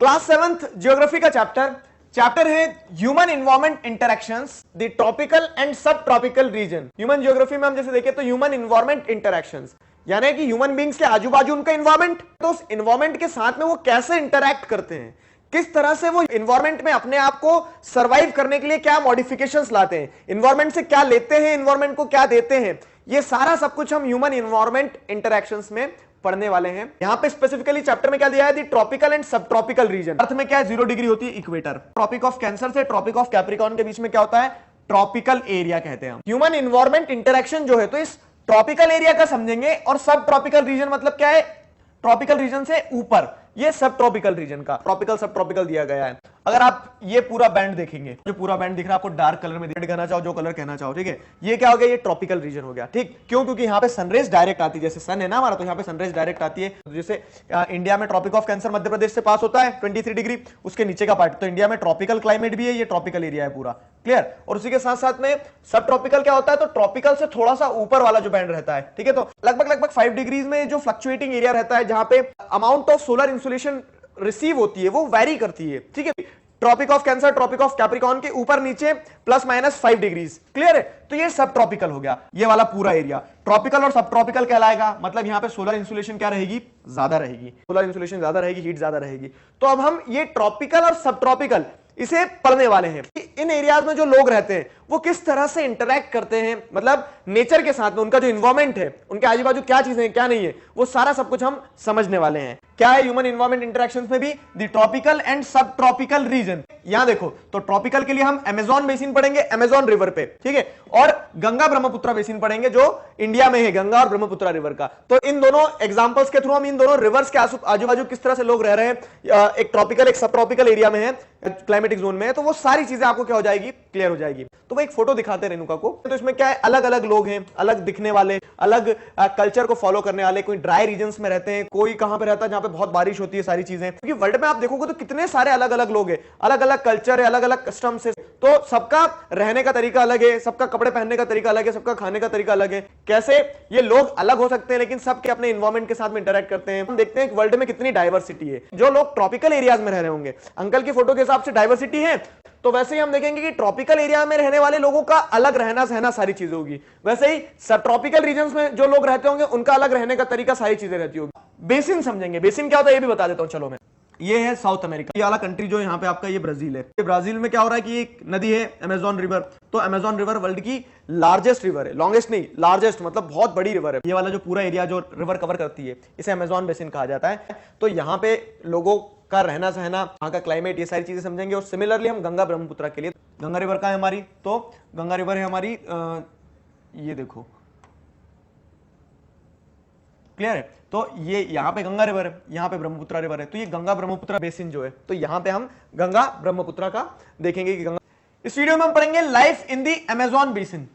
Class 7th geography का chapter है human environment interactions the tropical and सब tropical region. Human geography में हम जैसे देखें तो ह्यूमन इन्वायरमेंट इंटरैक्शंस यानी कि ह्यूमन बींग्स के आजू बाजू उनका इन्वायरमेंट, तो उस इन्वायरमेंट के साथ में वो कैसे इंटरैक्ट करते हैं, किस तरह से वो इन्वायरमेंट में अपने आप को सरवाइव करने के लिए क्या मॉडिफिकेशंस लाते हैं, इन्वायरमेंट से क्या लेते हैं, इन्वायरमेंट को क्या देते हैं, ये सारा सब कुछ हम ह्यूमन इन्वायरमेंट इंटरैक्शंस में पढ़ने वाले हैं। यहां पे स्पेसिफिकली चैप्टर में क्या दिया है, दी ट्रॉपिकल एंड सब ट्रॉपिकल रीजन। अर्थ में क्या है, 0 डिग्री होती है इक्वेटर। ट्रॉपिक ऑफ कैंसर से ट्रॉपिक ऑफ कैप्रिकॉर्न के बीच में क्या होता है, ट्रॉपिकल एरिया कहते हैं हम। ह्यूमन इन्वायरमेंट इंटरैक्शन जो है तो इस ट्रॉपिकल एरिया का समझेंगे, और सब ट्रॉपिकल रीजन मतलब क्या है, ट्रॉपिकल रीजन से ऊपर, ये सब ट्रॉपिकल रीजन का ट्रॉपिकल सब ट्रॉपिकल दिया गया है। अगर आप ये पूरा बैंड देखेंगे, जो पूरा बैंड दिख रहा है आपको डार्क कलर में, रेड कहना चाहो जो कलर कहना चाहो, ठीक है, ये क्या हो गया, ये ट्रॉपिकल रीजन हो गया। ठीक, क्यों, क्योंकि यहाँ पे सनरेज डायरेक्ट आती है, जैसे सन है ना हमारा, तो यहाँ पे सनरेज डायरेक्ट आती है। जैसे इंडिया में tropic of cancer Madhya Pradesh से पास होता है 23 डिग्री, उसके नीचे का पार्ट, तो इंडिया में ट्रॉपिकल क्लाइमेट भी है, ये ट्रॉपिकल एरिया है पूरा, क्लियर। और उसी के साथ साथ में सब ट्रॉपिकल क्या होता है, तो ट्रॉपिकल से थोड़ा सा ऊपर वाला जो बैंड रहता है, ठीक है, तो लगभग 5 डिग्रीज में जो फ्लक्चुएटिंग एरिया रहता है, जहां पे amount of solar insulation receive होती है वो वैरी करती है, ठीक है। Tropic of Cancer, Tropic of Capricorn के ऊपर नीचे ±5 डिग्रीज, क्लियर है। तो ये सब ट्रॉपिकल हो गया, ये वाला पूरा एरिया ट्रॉपिकल और सब ट्रॉपिकल कहलाएगा। मतलब यहां पे सोलर इंसुलेशन क्या रहेगी, ज्यादा रहेगी, सोलर इंसुलेशन ज्यादा रहेगी, हीट ज्यादा रहेगी। तो अब हम ये ट्रॉपिकल और सब ट्रॉपिकल इसे पढ़ने वाले हैं कि इन एरियाज में जो लोग रहते हैं वो किस तरह से इंटरैक्ट करते हैं, मतलब नेचर के साथ में, उनका जो इन्वायरमेंट है, उनके आजू बाजू क्या चीजें हैं क्या नहीं है, वो सारा सब कुछ हम समझने वाले हैं। क्या है ह्यूमन इन्वायरमेंट इंटरैक्शंस में भी द ट्रॉपिकल एंड सब ट्रॉपिकल रीजन। यहां देखो, तो ट्रॉपिकल के लिए हम अमेजॉन बेसिन पढ़ेंगे, अमेजॉन रिवर पे, ठीक है, और गंगा ब्रह्मपुत्र बेसिन पढ़ेंगे जो इंडिया में है, गंगा और ब्रह्मपुत्र रिवर का। तो इन दोनों एग्जांपल्स के थ्रू हम इन दोनों रिवर्स के आजू बाजू किस तरह से लोग रह रहे हैं, एक ट्रॉपिकल एक सब ट्रॉपिकल एरिया में है, क्लाइमेटिक जोन में है, तो वो सारी चीजें आपको क्या हो जाएगी, क्लियर हो जाएगी। तो वो एक फोटो दिखाते हैं रेणुका को, तो इसमें क्या है, अलग अलग लोग हैं, अलग दिखने वाले, अलग कल्चर को फॉलो करने वाले, कोई ड्राई रीजन्स में रहते हैं, कोई कहां पे रहता है जहां पे बहुत बारिश होती है, सारी चीजें। क्योंकि वर्ल्ड में आप देखोगे तो कितने सारे अलग अलग लोग हैं, अलग अलग कल्चर है, अलग अलग कस्टम्स है, तो सबका रहने का तरीका अलग है, सबका कपड़े पहनने का तरीका अलग है, सबका खाने का तरीका अलग है। कैसे ये लोग अलग हो सकते हैं लेकिन सबके अपने इन्वायरमेंट के साथ में इंटरैक्ट करते हैं। हम देखते हैं वर्ल्ड में कितनी डाइवर्सिटी है। जो लोग ट्रॉपिकल एरियाज में रह रहे होंगे, अंकल की फोटो के हिसाब से डाइवर्सिटी है, तो वैसे ही हम देखेंगे कि ट्रॉपिकल एरिया में रहने वाले लोगों का अलग रहना सहना सारी चीजें होगी। वैसे ही सब ट्रॉपिकल रीजन्स में जो लोग रहते होंगे उनका अलग रहने का तरीका, सारी चीजें रहती होगी। बेसिन समझेंगे, बेसिन क्या होता है ये भी बता देता हूं, चलो मैं। ये है साउथ अमेरिका, ये वाला कंट्री जो यहाँ पे आपका ये ब्राजील है। ब्राजील में क्या हो रहा है कि एक नदी है अमेजॉन रिवर, तो अमेजॉन रिवर वर्ल्ड की लार्जेस्ट रिवर है, लॉन्गेस्ट नहीं, लार्जेस्ट मतलब बहुत बड़ी रिवर है। ये वाला जो पूरा एरिया जो रिवर कवर करती है इसे अमेजॉन बेसिन कहा जाता है। तो यहाँ पे लोगों का रहना सहना, वहां का क्लाइमेट, ये सारी चीजें समझेंगे। और सिमिलरली हम गंगा ब्रह्मपुत्र के लिए, गंगा रिवर का है हमारी, तो गंगा रिवर है हमारी, ये देखो, क्लियर है। तो ये यहाँ पे गंगा रिवर है, यहाँ पे ब्रह्मपुत्र रिवर है, तो ये गंगा ब्रह्मपुत्र बेसिन जो है, तो यहाँ पे हम गंगा ब्रह्मपुत्र का देखेंगे कि गंगा। इस वीडियो में हम पढ़ेंगे life in the Amazon basin.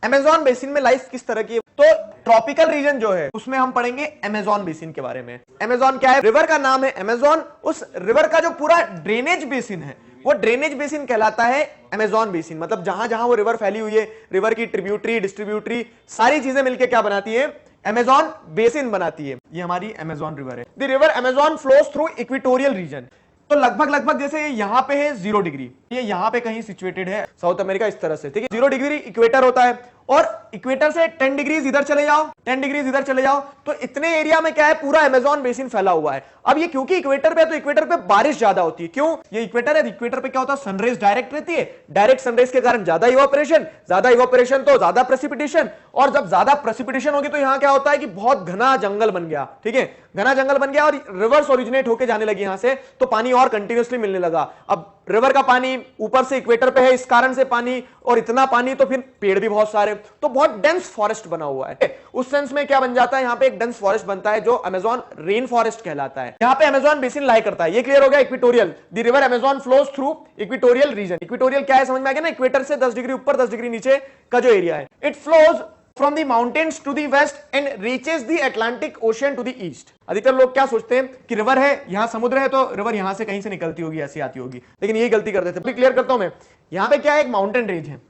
Amazon basin में लाइफ किस तरह की है, तो ट्रॉपिकल रीजन जो है उसमें हम पढ़ेंगे अमेजॉन बेसिन के बारे में। अमेजॉन क्या है, रिवर का नाम है अमेजॉन, उस रिवर का जो पूरा ड्रेनेज बेसिन है वो ड्रेनेज बेसिन कहलाता है अमेजॉन बेसिन। मतलब जहां जहां वो रिवर फैली हुई है, रिवर की ट्रिब्यूटरी, डिस्ट्रीब्यूटरी, सारी चीजें मिलकर क्या बनाती है, अमेजॉन बेसिन बनाती है। ये हमारी अमेजॉन रिवर है। The river Amazon flows through equatorial region. तो लगभग जैसे यहां पे है 0 डिग्री, ये यहां पे कहीं सिचुएटेड है साउथ अमेरिका इस तरह से, ठीक है। 0 डिग्री इक्वेटर होता है, और इक्वेटर से 10 डिग्रीज इधर चले जाओ, 10 डिग्रीज इधर चले जाओ, तो इतने एरिया में क्या है, पूरा अमेजॉन बेसिन फैला हुआ है। अब ये क्योंकि इक्वेटर पे है, तो इक्वेटर पे बारिश ज्यादा होती है। क्यों, ये इक्वेटर है, इक्वेटर पे क्या होता है, सनरेज डायरेक्ट रहती है, डायरेक्ट सनरेज के कारण ज्यादा इवापोरेशन तो ज्यादा प्रेसिपिटेशन, और जब ज्यादा प्रेसिपिटेशन होगी तो यहां क्या होता है कि बहुत घना जंगल बन गया, ठीक है, घना जंगल बन गया, और रिवर्स ओरिजिनेट होकर जाने लगी यहां से, तो पानी और कंटिन्यूअसली मिलने लगा। अब रिवर का पानी ऊपर से इक्वेटर पे है, इस कारण से पानी, और इतना पानी, तो फिर पेड़ भी बहुत सारे, तो बहुत डेंस फॉरेस्ट बना हुआ है। उस सेंस में क्या बन जाता है, यहां पे एक डेंस फॉरेस्ट बनता है जो अमेजॉन रेन फॉरेस्ट कहलाता है। यहां पे अमेजॉन बेसिन लाई करता है। ये क्लियर हो गया। Equatorial, the river Amazon flows through equatorial region. Equatorial क्या है समझ में आ गया ना, इक्वेटर से 10 डिग्री ऊपर 10 डिग्री नीचे का जो एरिया है। It flows from the mountains to the west and reaches the Atlantic Ocean to the east. अधिकतर लोग क्या सोचते हैं कि रिवर है, यहां समुद्र है, तो रिवर यहां से कहीं से निकलती होगी, ऐसी आती होगी, लेकिन ये गलती करते थे। क्लियर करता हूं मैं। यहां पे क्या है, एक माउंटेन रेंज है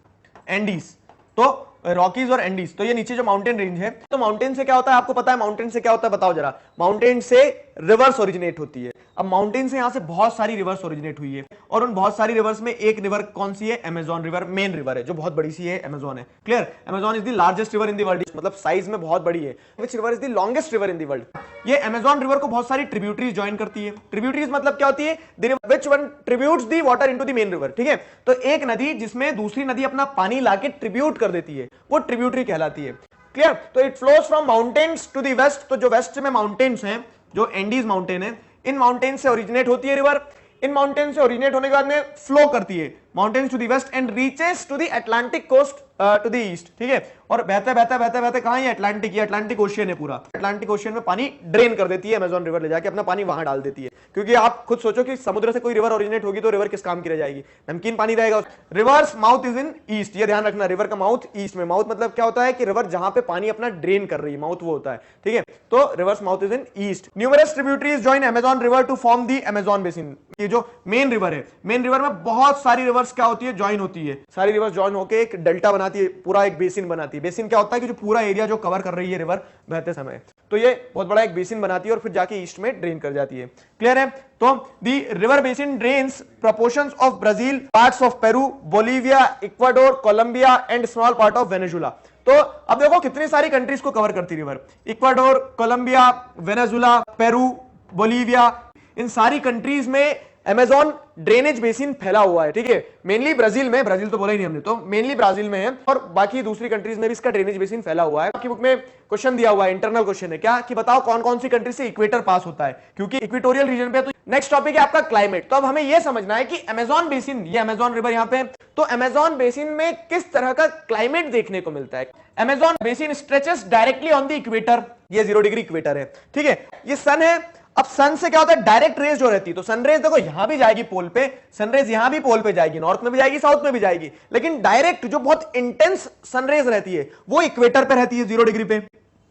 एंडीज, तो रॉकीज और एंडीज, तो ये नीचे जो माउंटेन रेंज है, तो माउंटेन से क्या होता है आपको पता है, माउंटेन से क्या होता है बताओ जरा, माउंटेन से रिवर्स ओरिजिनेट होती है। अब माउंटेन से यहां से बहुत सारी रिवर्स ओरिजिनेट हुई है, और उन बहुत सारी रिवर्स में एक रिवर कौन सी है, अमेजॉन रिवर, मेन रिवर है जो बहुत बड़ी सी है, अमेजॉन है, clear. Amazon is the largest river in the world, मतलब साइज में बहुत बड़ी है। Which river is the longest river in the world, ये अमेजॉन रिवर को बहुत सारी ट्रिब्यूटरीज ज्वाइन करती है। ट्रिब्यूटरीज मतलब क्या होती है, which one tributes the water into the main river, ठीक है। तो एक नदी जिसमें दूसरी नदी अपना पानी लाके ट्रिब्यूट कर देती है, वो ट्रिब्यूटरी कहलाती है, क्लियर। तो it flows from mountains to the west, तो जो वेस्ट में माउंटेन्स हैं, जो एंडीज माउंटेन है, इन माउंटेन से ओरिजिनेट होती है रिवर। इन माउंटेन से ओरिजिनेट होने के बाद में फ्लो करती है mountains to the west and reaches to the Atlantic coast to the east, ठीक है। और बहते बहते बहते बहते कहां है, अटलांटिक, ये अटलांटिक ओशियन है पूरा, अटलांटिक ओशियन में पानी ड्रेन कर देती है अमेजॉन रिवर, ले जाके अपना पानी वहां डाल देती है। क्योंकि आप खुद सोचो कि समुद्र से कोई रिवर ओरिजिनेट होगी तो रिवर किस काम की रह जाएगी, नमकीन पानी रहेगा। Reverse mouth is in east, ये ध्यान रखना, रिवर का माउथ ईस्ट में, माउथ मतलब क्या होता है कि रिवर जहां पे पानी अपना ड्रेन कर रही है, माउथ वो होता है, ठीक है। तो river's mouth is in east. Numerous tributaries join Amazon river to form the Amazon basin, ये जो मेन रिवर है, मेन रिवर में बहुत सारी रिवर्स क्या होती है, ज्वाइन होती है, सारी रिवर्स ज्वाइन होकर एक डेल्टा बनाती है, पूरा एक बेसिन बनाती है। बेसिन क्या होता है कि जो पूरा एरिया जो कवर कर रही है रिवर बहते समय, तो ये बहुत बड़ा एक बेसिन बनाती है और फिर जाके ईस्ट में ड्रेन कर जाती है, क्लियर है। तो the river basin drains proportions of Brazil, parts of Peru, Bolivia, Ecuador, Colombia and small part of Venezuela. तो अब देखो कितनी सारी कंट्रीज को कवर करती river, Ecuador, Colombia, Venezuela, Peru, Bolivia, इन सारी कंट्रीज में अमेजॉन ड्रेनेज बेसिन फैला हुआ है, ठीक है। मेनली ब्राजील में, ब्राजील तो बोला ही नहीं हमने, तो मेनली ब्राजील में है, और बाकी दूसरी कंट्रीज में भी इसका ड्रेनेज बेसिन फैला हुआ है। आपकी बुक में क्वेश्चन दिया हुआ है, इंटरनल क्वेश्चन है क्या, कि बताओ कौन कौन सी कंट्री से इक्वेटर पास होता है, क्योंकि इक्वेटोरियल रीजन पे। तो नेक्स्ट टॉपिक है आपका क्लाइमेट। तो अब हमें यह समझना है कि अमेजॉन बेसिन, ये अमेजॉन रिवर यहाँ पे, तो अमेजॉन बेसिन में किस तरह का क्लाइमेट देखने को मिलता है। Amazon basin stretches directly on the equator, ये 0 डिग्री इक्वेटर है, ठीक है। ये सन है, अब सन से क्या होता है, डायरेक्ट रेज जो रहती है, तो सनरेज देखो यहां भी जाएगी पोल पे, सनरेज यहां भी पोल पे जाएगी, नॉर्थ में भी जाएगी, साउथ में भी जाएगी, लेकिन डायरेक्ट जो बहुत इंटेंस सनरेज रहती है वो इक्वेटर पे रहती है, 0 डिग्री पे।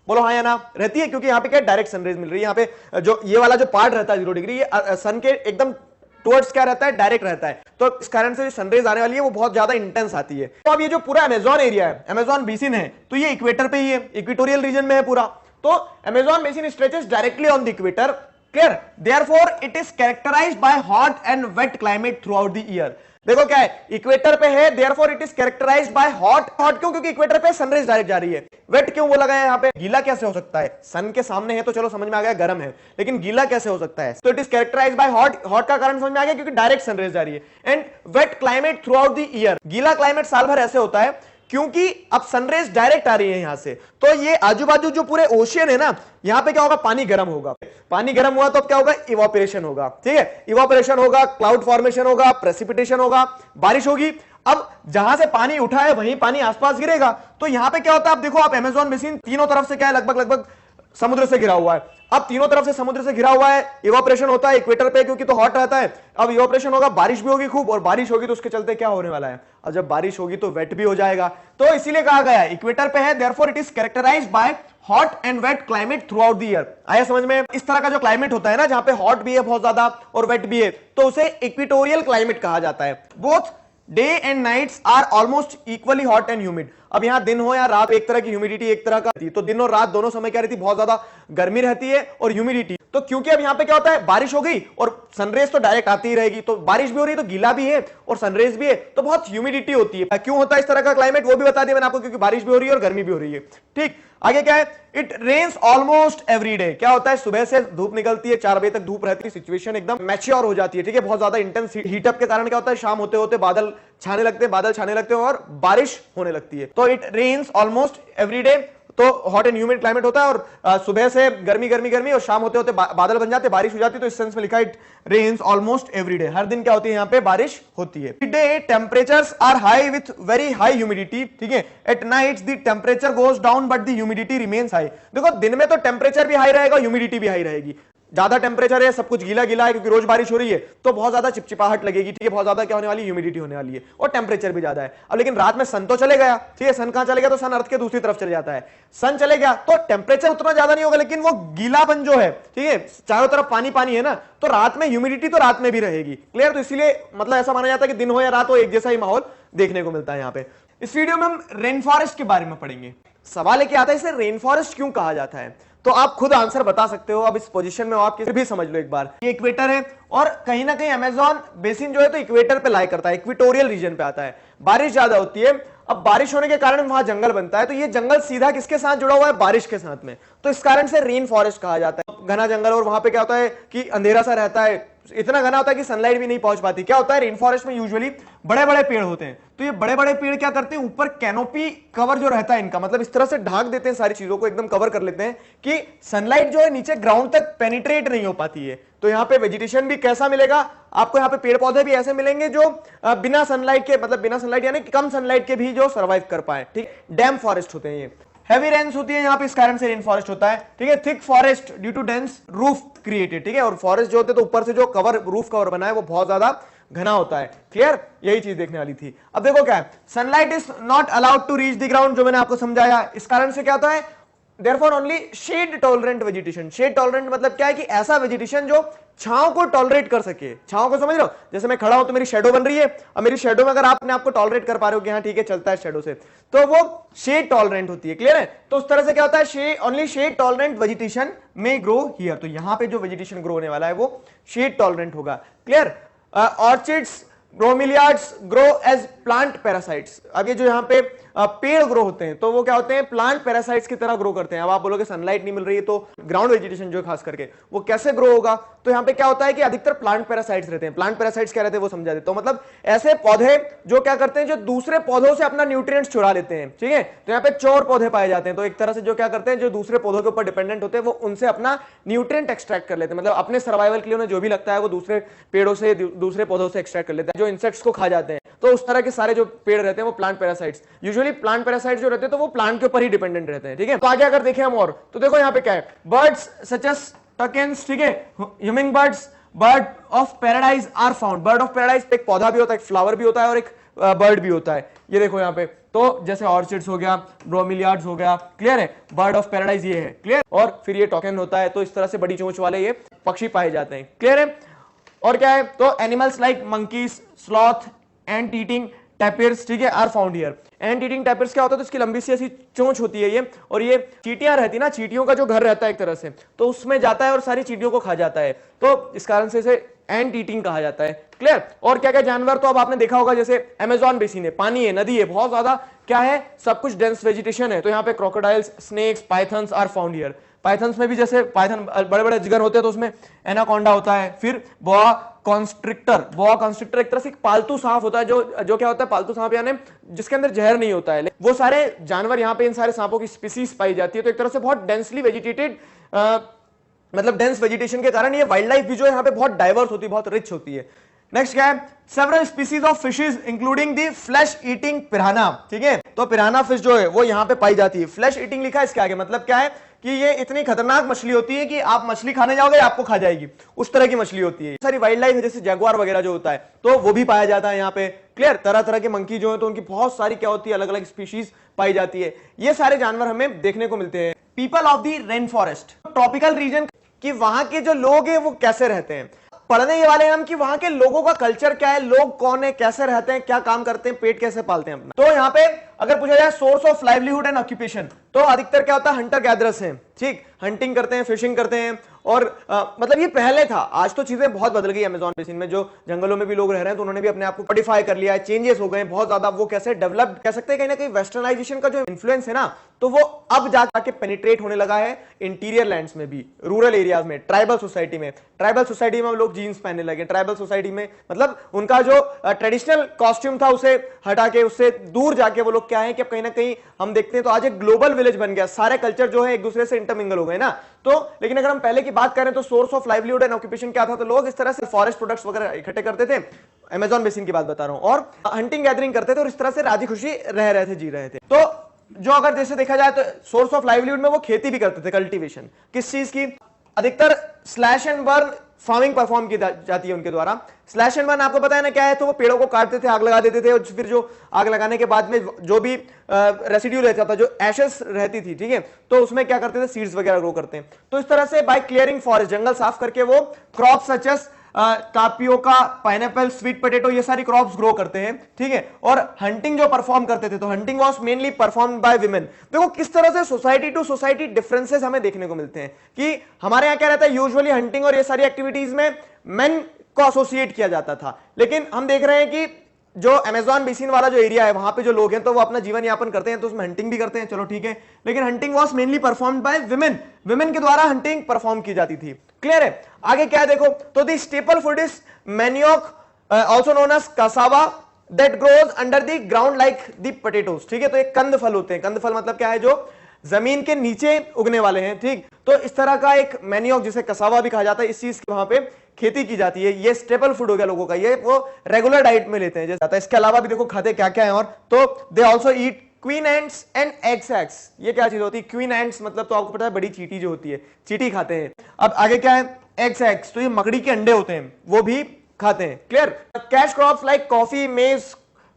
बोलो हाँ या ना, रहती है, क्योंकि यहाँ पे क्या डायरेक्ट सनरेज मिल रही है। यहाँ पे जो ये वाला जो पार्ट रहता है 0 डिग्री, ये सन के एकदम टुवर्ड्स क्या रहता है, डायरेक्ट रहता है, तो इस कारण से जो सनरेज आने वाली है वो बहुत ज्यादा इंटेंस आती है। तो अब ये जो पूरा अमेजॉन एरिया है, अमेजॉन बेसिन है, तो ये इक्वेटर पे ही है, इक्वेटोरियल रीजन में है पूरा। तो Amazon basin stretches directly on the equator, clear, therefore it is characterized by hot and wet climate throughout the year। देखो क्या है, इक्वेटर पे है, therefore it is characterized by hot क्यों, क्योंकि इक्वेटर पे सनरेज डायरेक्ट जा रही है। वेट क्यों बोला गया है यहाँ पे, गीला कैसे हो सकता है, सन के सामने है तो चलो समझ में आ गया गर्म है, लेकिन गीला कैसे हो सकता है, तो it is characterised by hot का कारण समझ में आ गया क्योंकि डायरेक्ट सनरेज जा रही है। And wet climate throughout the year, गीला क्लाइमेट साल भर ऐसे होता है क्योंकि अब सनरेज डायरेक्ट आ रही है यहां से, तो ये आजू बाजू जो पूरे ओशियन है ना, यहां पे क्या होगा, पानी गर्म होगा, पानी गर्म हुआ तो अब क्या होगा, इवापोरेशन होगा, ठीक है। इवापोरेशन होगा, क्लाउड फॉर्मेशन होगा, प्रेसिपिटेशन होगा, बारिश होगी। अब जहां से पानी उठा है वहीं पानी आसपास गिरेगा, तो यहां पे क्या होता है, अब देखो आप अमेजॉन बेसिन तीनों तरफ से क्या है, लगभग समुद्र से घिरा हुआ है। अब तीनों तरफ से समुद्र से घिरा हुआ है, इवापोरेशन होता है इक्वेटर पे क्योंकि तो हॉट रहता है। अब इवापोरेशन होगा, बारिश भी होगी खूब, और बारिश होगी तो उसके चलते क्या होने वाला है, और जब बारिश होगी तो वेट भी हो जाएगा। तो इसीलिए कहा गया है इक्वेटर पे है, therefore it is characterised by hot and wet climate throughout the year. आया समझ में, इस तरह का जो क्लाइमेट होता है ना, जहां पे हॉट भी है बहुत ज्यादा और वेट भी है, तो उसे इक्वेटोरियल क्लाइमेट कहा जाता है। Both day and nights are almost equally hot and humid. अब यहां दिन हो या रात, एक तरह की ह्यूमिडिटी एक तरह का, तो दिन और रात दोनों समय क्या रहती है, बहुत ज्यादा गर्मी रहती है और ह्यूमिडिटी। तो क्योंकि अब यहां पे क्या होता है, बारिश हो गई और सनरेज तो डायरेक्ट आती ही रहेगी, तो बारिश भी हो रही है तो गीला भी है और सनरेज भी है, तो बहुत ह्यूमिडिटी होती है। क्यों होता है इस तरह का क्लाइमेट वो भी बता दिया मैंने आपको, क्योंकि बारिश भी हो रही है और गर्मी भी हो रही है। ठीक, आगे क्या है, it rains almost every day. क्या होता है, सुबह से धूप निकलती है, 4 बजे तक धूप रहती है, सिचुएशन एकदम मैच्योर हो जाती है, ठीक है। बहुत ज्यादा इंटेंस हीटअप के कारण क्या होता है, शाम होते होते बादल छाने लगते हैं और बारिश होने लगती है। तो it rains almost every day, तो हॉट एंड ह्यूमिड क्लाइमेट होता है, और सुबह से गर्मी और शाम होते होते बादल बन जाते, बारिश हो जाती है। तो इस सेंस में लिखा है it rains almost every day, हर दिन क्या होती है यहाँ पे, बारिश होती है। Day temperatures are high with very high humidity, ठीक है। At nights the temperature goes down but the humidity remains high. देखो दिन में तो टेम्परेचर भी हाई रहेगा, ह्यूमिडिटी भी हाई रहेगी। ज्यादा टेम्परेचर है, सब कुछ गीला गीला है क्योंकि रोज बारिश हो रही है, तो बहुत ज्यादा चिपचिपाहट लगेगी, ठीक है। बहुत ज्यादा क्या होने वाली, ह्यूमिडिटी होने वाली है, और टेम्परेचर भी ज्यादा है। अब लेकिन रात में सन तो चले गया, ठीक है। सन कहां चले गया, तो सन अर्थ के दूसरी तरफ चले जाता है। सन चले गया तो टेम्परेचर उतना ज्यादा नहीं होगा, लेकिन वो गीलापन जो है, ठीक है, चारों तरफ पानी पानी है ना, तो रात में ह्यूमिडिटी तो रात में भी रहेगी, क्लियर। तो इसीलिए मतलब ऐसा माना जाता है कि दिन हो या रात हो एक जैसा ही माहौल देखने को मिलता है यहाँ पे। इस वीडियो में हम रेन फॉरेस्ट के बारे में पढ़ेंगे। सवाल है कि आता है इसे रेन फॉरेस्ट क्यों कहा जाता है, तो आप खुद आंसर बता सकते हो। अब इस पोजीशन में हो आप, किसी भी समझ लो एक बार। ये इक्वेटर है और कहीं ना कहीं अमेज़न बेसिन जो है तो इक्वेटर पे लाई करता है, इक्वेटोरियल रीजन पे आता है, बारिश ज्यादा होती है। अब बारिश होने के कारण वहां जंगल बनता है, तो ये जंगल सीधा किसके साथ जुड़ा हुआ है, बारिश के साथ में, तो इस कारण से रेन फॉरेस्ट कहा जाता है। घना जंगल, और वहां पे क्या होता है कि अंधेरा सा रहता है, इतना घना होता है कि सनलाइट भी नहीं पहुंच पाती। क्या होता है, रेन फॉरेस्ट में यूजुअली बड़े बड़े पेड़ होते हैं, तो ये बड़े बड़े पेड़ क्या करते हैं, ऊपर कैनोपी कवर जो रहता है इनका, मतलब इस तरह से ढाक देते हैं, सारी चीजों को एकदम कवर कर लेते हैं कि सनलाइट जो है नीचे ग्राउंड तक पेनिट्रेट नहीं हो पाती है। तो यहाँ पे वेजिटेशन भी कैसा मिलेगा आपको, यहाँ पे पेड़ पौधे भी ऐसे मिलेंगे जो बिना सनलाइट के, मतलब बिना सनलाइट यानी कम सनलाइट के भी जो सर्वाइव कर पाए। ठीक, डैम फॉरेस्ट होते हैं ये। हैवी रेन्स होती है यहाँ पे, इस कारण से रेन फॉरेस्ट होता है। ठीक है, thick forest due to dense roof created. ठीक है, और फॉरेस्ट जो होते हैं तो ऊपर से जो कवर, रूफ कवर बना है वो बहुत ज्यादा घना होता है। क्लियर, यही चीज देखने वाली थी। अब देखो क्या है, sunlight is not allowed to reach the ground, जो मैंने आपको समझाया। इस कारण से क्या होता है, therefore only shade tolerant vegetation। shade tolerant मतलब क्या है कि ऐसा वेजिटेशन जो छांव को टॉलरेट कर सके। छांव को समझ रहे हो, जैसे मैं खड़ा हूं तो मेरी शेडो बन रही है, और मेरी शेडो में अगर आप अपने आपको टॉलरेट कर पा रहे हो कि हाँ ठीक है चलता है शेडो से, तो वो शेड टॉलरेंट होती है। क्लियर है, तो उस तरह से क्या होता है, ओनली शेड टॉलरेंट वेजिटेशन में ग्रो हियर। तो यहां पे जो वेजिटेशन ग्रो होने वाला है वो शेड टॉलरेंट होगा। Clear, orchids, bromeliads grow as plant parasites. अब ये जो यहाँ पे पेड़ ग्रो होते हैं तो वो क्या होते हैं, प्लांट पैरासाइट्स की तरह ग्रो करते हैं। अब आप बोलोगे सनलाइट नहीं मिल रही है तो ग्राउंड वेजिटेशन जो खास करके वो कैसे ग्रो होगा, तो यहाँ पे क्या होता है कि अधिकतर प्लांट पैरासाइट्स रहते हैं। प्लांट पैरासाइट्स क्या रहते हैं वो समझा देता हूं। मतलब ऐसे पौधे जो क्या करते हैं, जो दूसरे पौधों से अपना न्यूट्रिएंट्स चुरा लेते हैं। ठीक है, तो यहाँ पे चोर पौधे पाए जाते हैं, तो एक तरह से जो क्या करते हैं, जो दूसरे पौधों के ऊपर डिपेंडेंट होते हैं वो उनसे अपना न्यूट्रिएंट एक्सट्रैक्ट कर लेते हैं। मतलब अपने सर्वाइवल के लिए उन्हें जो भी लगता है वो दूसरे पेड़ों से, दूसरे पौधों से एक्सट्रैक्ट कर लेते हैं, जो इंसेक्ट्स को खा जाते हैं। तो उस तरह के सारे जो पेड़ रहते हैं वो plant parasites, usually plant parasites जो रहते हैं तो वो प्लांट के ऊपर ही डिपेंडेंट रहते हैं। ठीक है, तो आगे अगर देखें हम और, तो देखो यहाँ पे क्या है, बर्ड्स सच एज टकेन्स, ठीक है, humming birds, bird of paradise are found. Bird of paradise एक पौधा भी होता है, एक फ्लावर भी होता है और एक बर्ड भी होता है। ये देखो यहाँ पे, तो जैसे ऑर्चिड्स हो गया, ब्रोमिलियार्ड्स हो गया। क्लियर है, बर्ड ऑफ पैराडाइज ये है। क्लियर, और फिर ये टोकन होता है, तो इस तरह से बड़ी चोंच वाले ये पक्षी पाए जाते हैं। क्लियर है, और क्या है, तो animals like monkeys, sloth, ant eating tapirs, ठीक है, are found here. Ant eating tapirs क्या होता है, तो इसकी लंबी सी ऐसी चोंच होती है ये, और ये चींटियां रहती है ना, चींटियों का जो घर रहता है एक तरह से, तो उसमें जाता है और सारी चींटियों को खा जाता है, तो इस कारण से इसे एंट ईटिंग कहा जाता है। क्लियर, और क्या क्या जानवर, तो अब आपने देखा होगा जैसे अमेज़न बेसिन है, पानी है, नदी है, बहुत ज्यादा क्या है, सब कुछ डेंस वेजिटेशन है, तो यहाँ पे crocodiles, snakes, pythons are found here. Pythons में भी जैसे पाइथन बड़े बड़े जिगर होते हैं तो उसमें एनाकोंडा होता है। फिर बोआ कॉन्स्ट्रिक्टर, बोआ कॉन्स्ट्रिक्टर एक तरह से पालतू सांप होता है, जो क्या होता है, पालतू सांप यानी जिसके अंदर जहर नहीं होता है। वो सारे जानवर यहाँ पे, इन सारे सांपों की स्पीसीज पाई जाती है, तो एक तरह से बहुत डेंसली वेजिटेटेड, मतलब डेंस वेजिटेशन के कारण ये वाइल्ड लाइफ भी जो है यहाँ पे बहुत डाइवर्स होती है, बहुत रिच होती है। नेक्स्ट क्या है, several species of fishes including the flesh eating पिराना। ठीक है, तो पिराना फिश जो है वो यहाँ पे पाई जाती है। फ्लैश ईटिंग लिखा है इसके आगे, मतलब क्या है कि ये इतनी खतरनाक मछली होती है कि आप मछली खाने जाओगे आपको खा जाएगी, उस तरह की मछली होती है। सारी वाइल्ड लाइफ है, जैसे जगुआर वगैरह जो होता है तो वो भी पाया जाता है यहाँ पे। क्लियर, तरह तरह के मंकी जो है तो उनकी बहुत सारी क्या होती है, अलग अलग स्पीशीज पाई जाती है। ये सारे जानवर हमें देखने को मिलते हैं। People of the rain forest, tropical region, कि वहां के जो लोग हैं वो कैसे रहते हैं। पढ़ने ये वाले हैं हम कि वहां के लोगों का कल्चर क्या है, लोग कौन है, कैसे रहते हैं, क्या काम करते हैं, पेट कैसे पालते हैं अपना। तो यहाँ पे अगर पूछा जाए source of livelihood and occupation, तो अधिकतर क्या होता है, हंटर गैदरर्स हैं। ठीक, हंटिंग करते हैं, फिशिंग करते हैं, और मतलब ये पहले था, आज तो चीजें बहुत बदल गई। अमेज़न बेसिन में जो जंगलों में भी लोग रह रहे हैं तो उन्होंने भी अपने आप को मॉडिफाई कर लिया है, चेंजेस हो गए बहुत ज्यादा। वो कैसे डेवलप्ड कह सकते हैं, कहीं ना कहीं वेस्टर्नाइजेशन का जो इन्फ्लुएंस है ना, तो वो अब जाके पेनिट्रेट होने लगा है इंटीरियर लैंड्स में भी, रूरल एरियाज में, ट्राइबल सोसाइटी में। ट्राइबल सोसाइटी में लोग जीन्स पहनने लगे। ट्राइबल सोसाइटी में मतलब उनका जो ट्रेडिशनल कॉस्ट्यूम था उसे हटा के, उससे दूर जाके वो लोग क्या है कि अब कहीं ना कहीं हम देखते हैं तो आज एक ग्लोबल विलेज बन गया, सारे कल्चर जो है एक दूसरे से इंटरमिंगल हो गए ना। तो लेकिन अगर हम पहले की बात करें तो source of livelihood and occupation क्या था, तो लोग इस तरह से फॉरेस्ट प्रोडक्ट्स वगैरह इकट्ठे करते थे, अमेज़न बेसिन की बात बता रहा हूं, और हंटिंग गैदरिंग करते थे और इस तरह से राजी खुशी रह रहे थे, जी रहे थे। तो जो अगर जैसे देखा जाए तो सोर्स ऑफ लाइवलीहुड में वो खेती भी करते थे, कल्टीवेशन किस चीज की, अधिकतर slash and burn farming perform की जाती है उनके द्वारा। स्लैश एंड बर्न आपको पता है ना क्या है, तो वो पेड़ों को काटते थे, आग लगा देते थे, और फिर जो आग लगाने के बाद में जो भी रेसिड्यू रहता था, जो एशेस रहती थी, ठीक है, तो उसमें क्या करते थे, सीड्स वगैरह ग्रो करते हैं। तो इस तरह से बाय क्लियरिंग फॉरेस्ट, जंगल साफ करके वो crop such as tapioca, pineapple, sweet potato, ये सारी क्रॉप्स ग्रो करते हैं, ठीक है। और हंटिंग जो परफॉर्म करते थे, तो hunting was mainly perform by women. देखो किस तरह से सोसाइटी टू सोसाइटी डिफरेंसेस हमें देखने को मिलते हैं कि हमारे यहाँ क्या रहता है, यूजुअली हंटिंग और ये सारी एक्टिविटीज में मेन को एसोसिएट किया जाता था, लेकिन हम देख रहे हैं कि जो अमेज़न बेसिन वाला जो एरिया है वहां पे जो लोग हैं तो वो अपना जीवन यापन करते हैं, तो उसमें हंटिंग भी करते हैं, चलो ठीक है, लेकिन hunting was mainly performed by women, women के द्वारा हंटिंग परफॉर्म की जाती थी। क्लियर है? आगे क्या है देखो, तो the staple food is manioc, also known as cassava, that grows under the ground like the potatoes, ठीक है। तो एक कंद फल होते हैं, कंद फल मतलब क्या है, जो जमीन के नीचे उगने वाले हैं, ठीक। तो इस तरह का एक मैनियोक जिसे कसावा भी कहा जाता है, इस चीज की वहां पे खेती की जाती है। ये स्टेपल फूड हो गया लोगों का, ये वो रेगुलर डाइट में लेते हैं जैसे। इसके अलावा भी देखो खाते क्या क्या है, और तो they also eat queen ends and eggs. ये क्या चीज होती है? क्वीन एंड्स मतलब तो आपको पता है बड़ी चींटी जो होती है, चींटी खाते हैं। अब आगे क्या है? एग्स, तो ये मकड़ी के अंडे होते हैं, वो भी खाते हैं। Clear? Cash crops like coffee, मेज,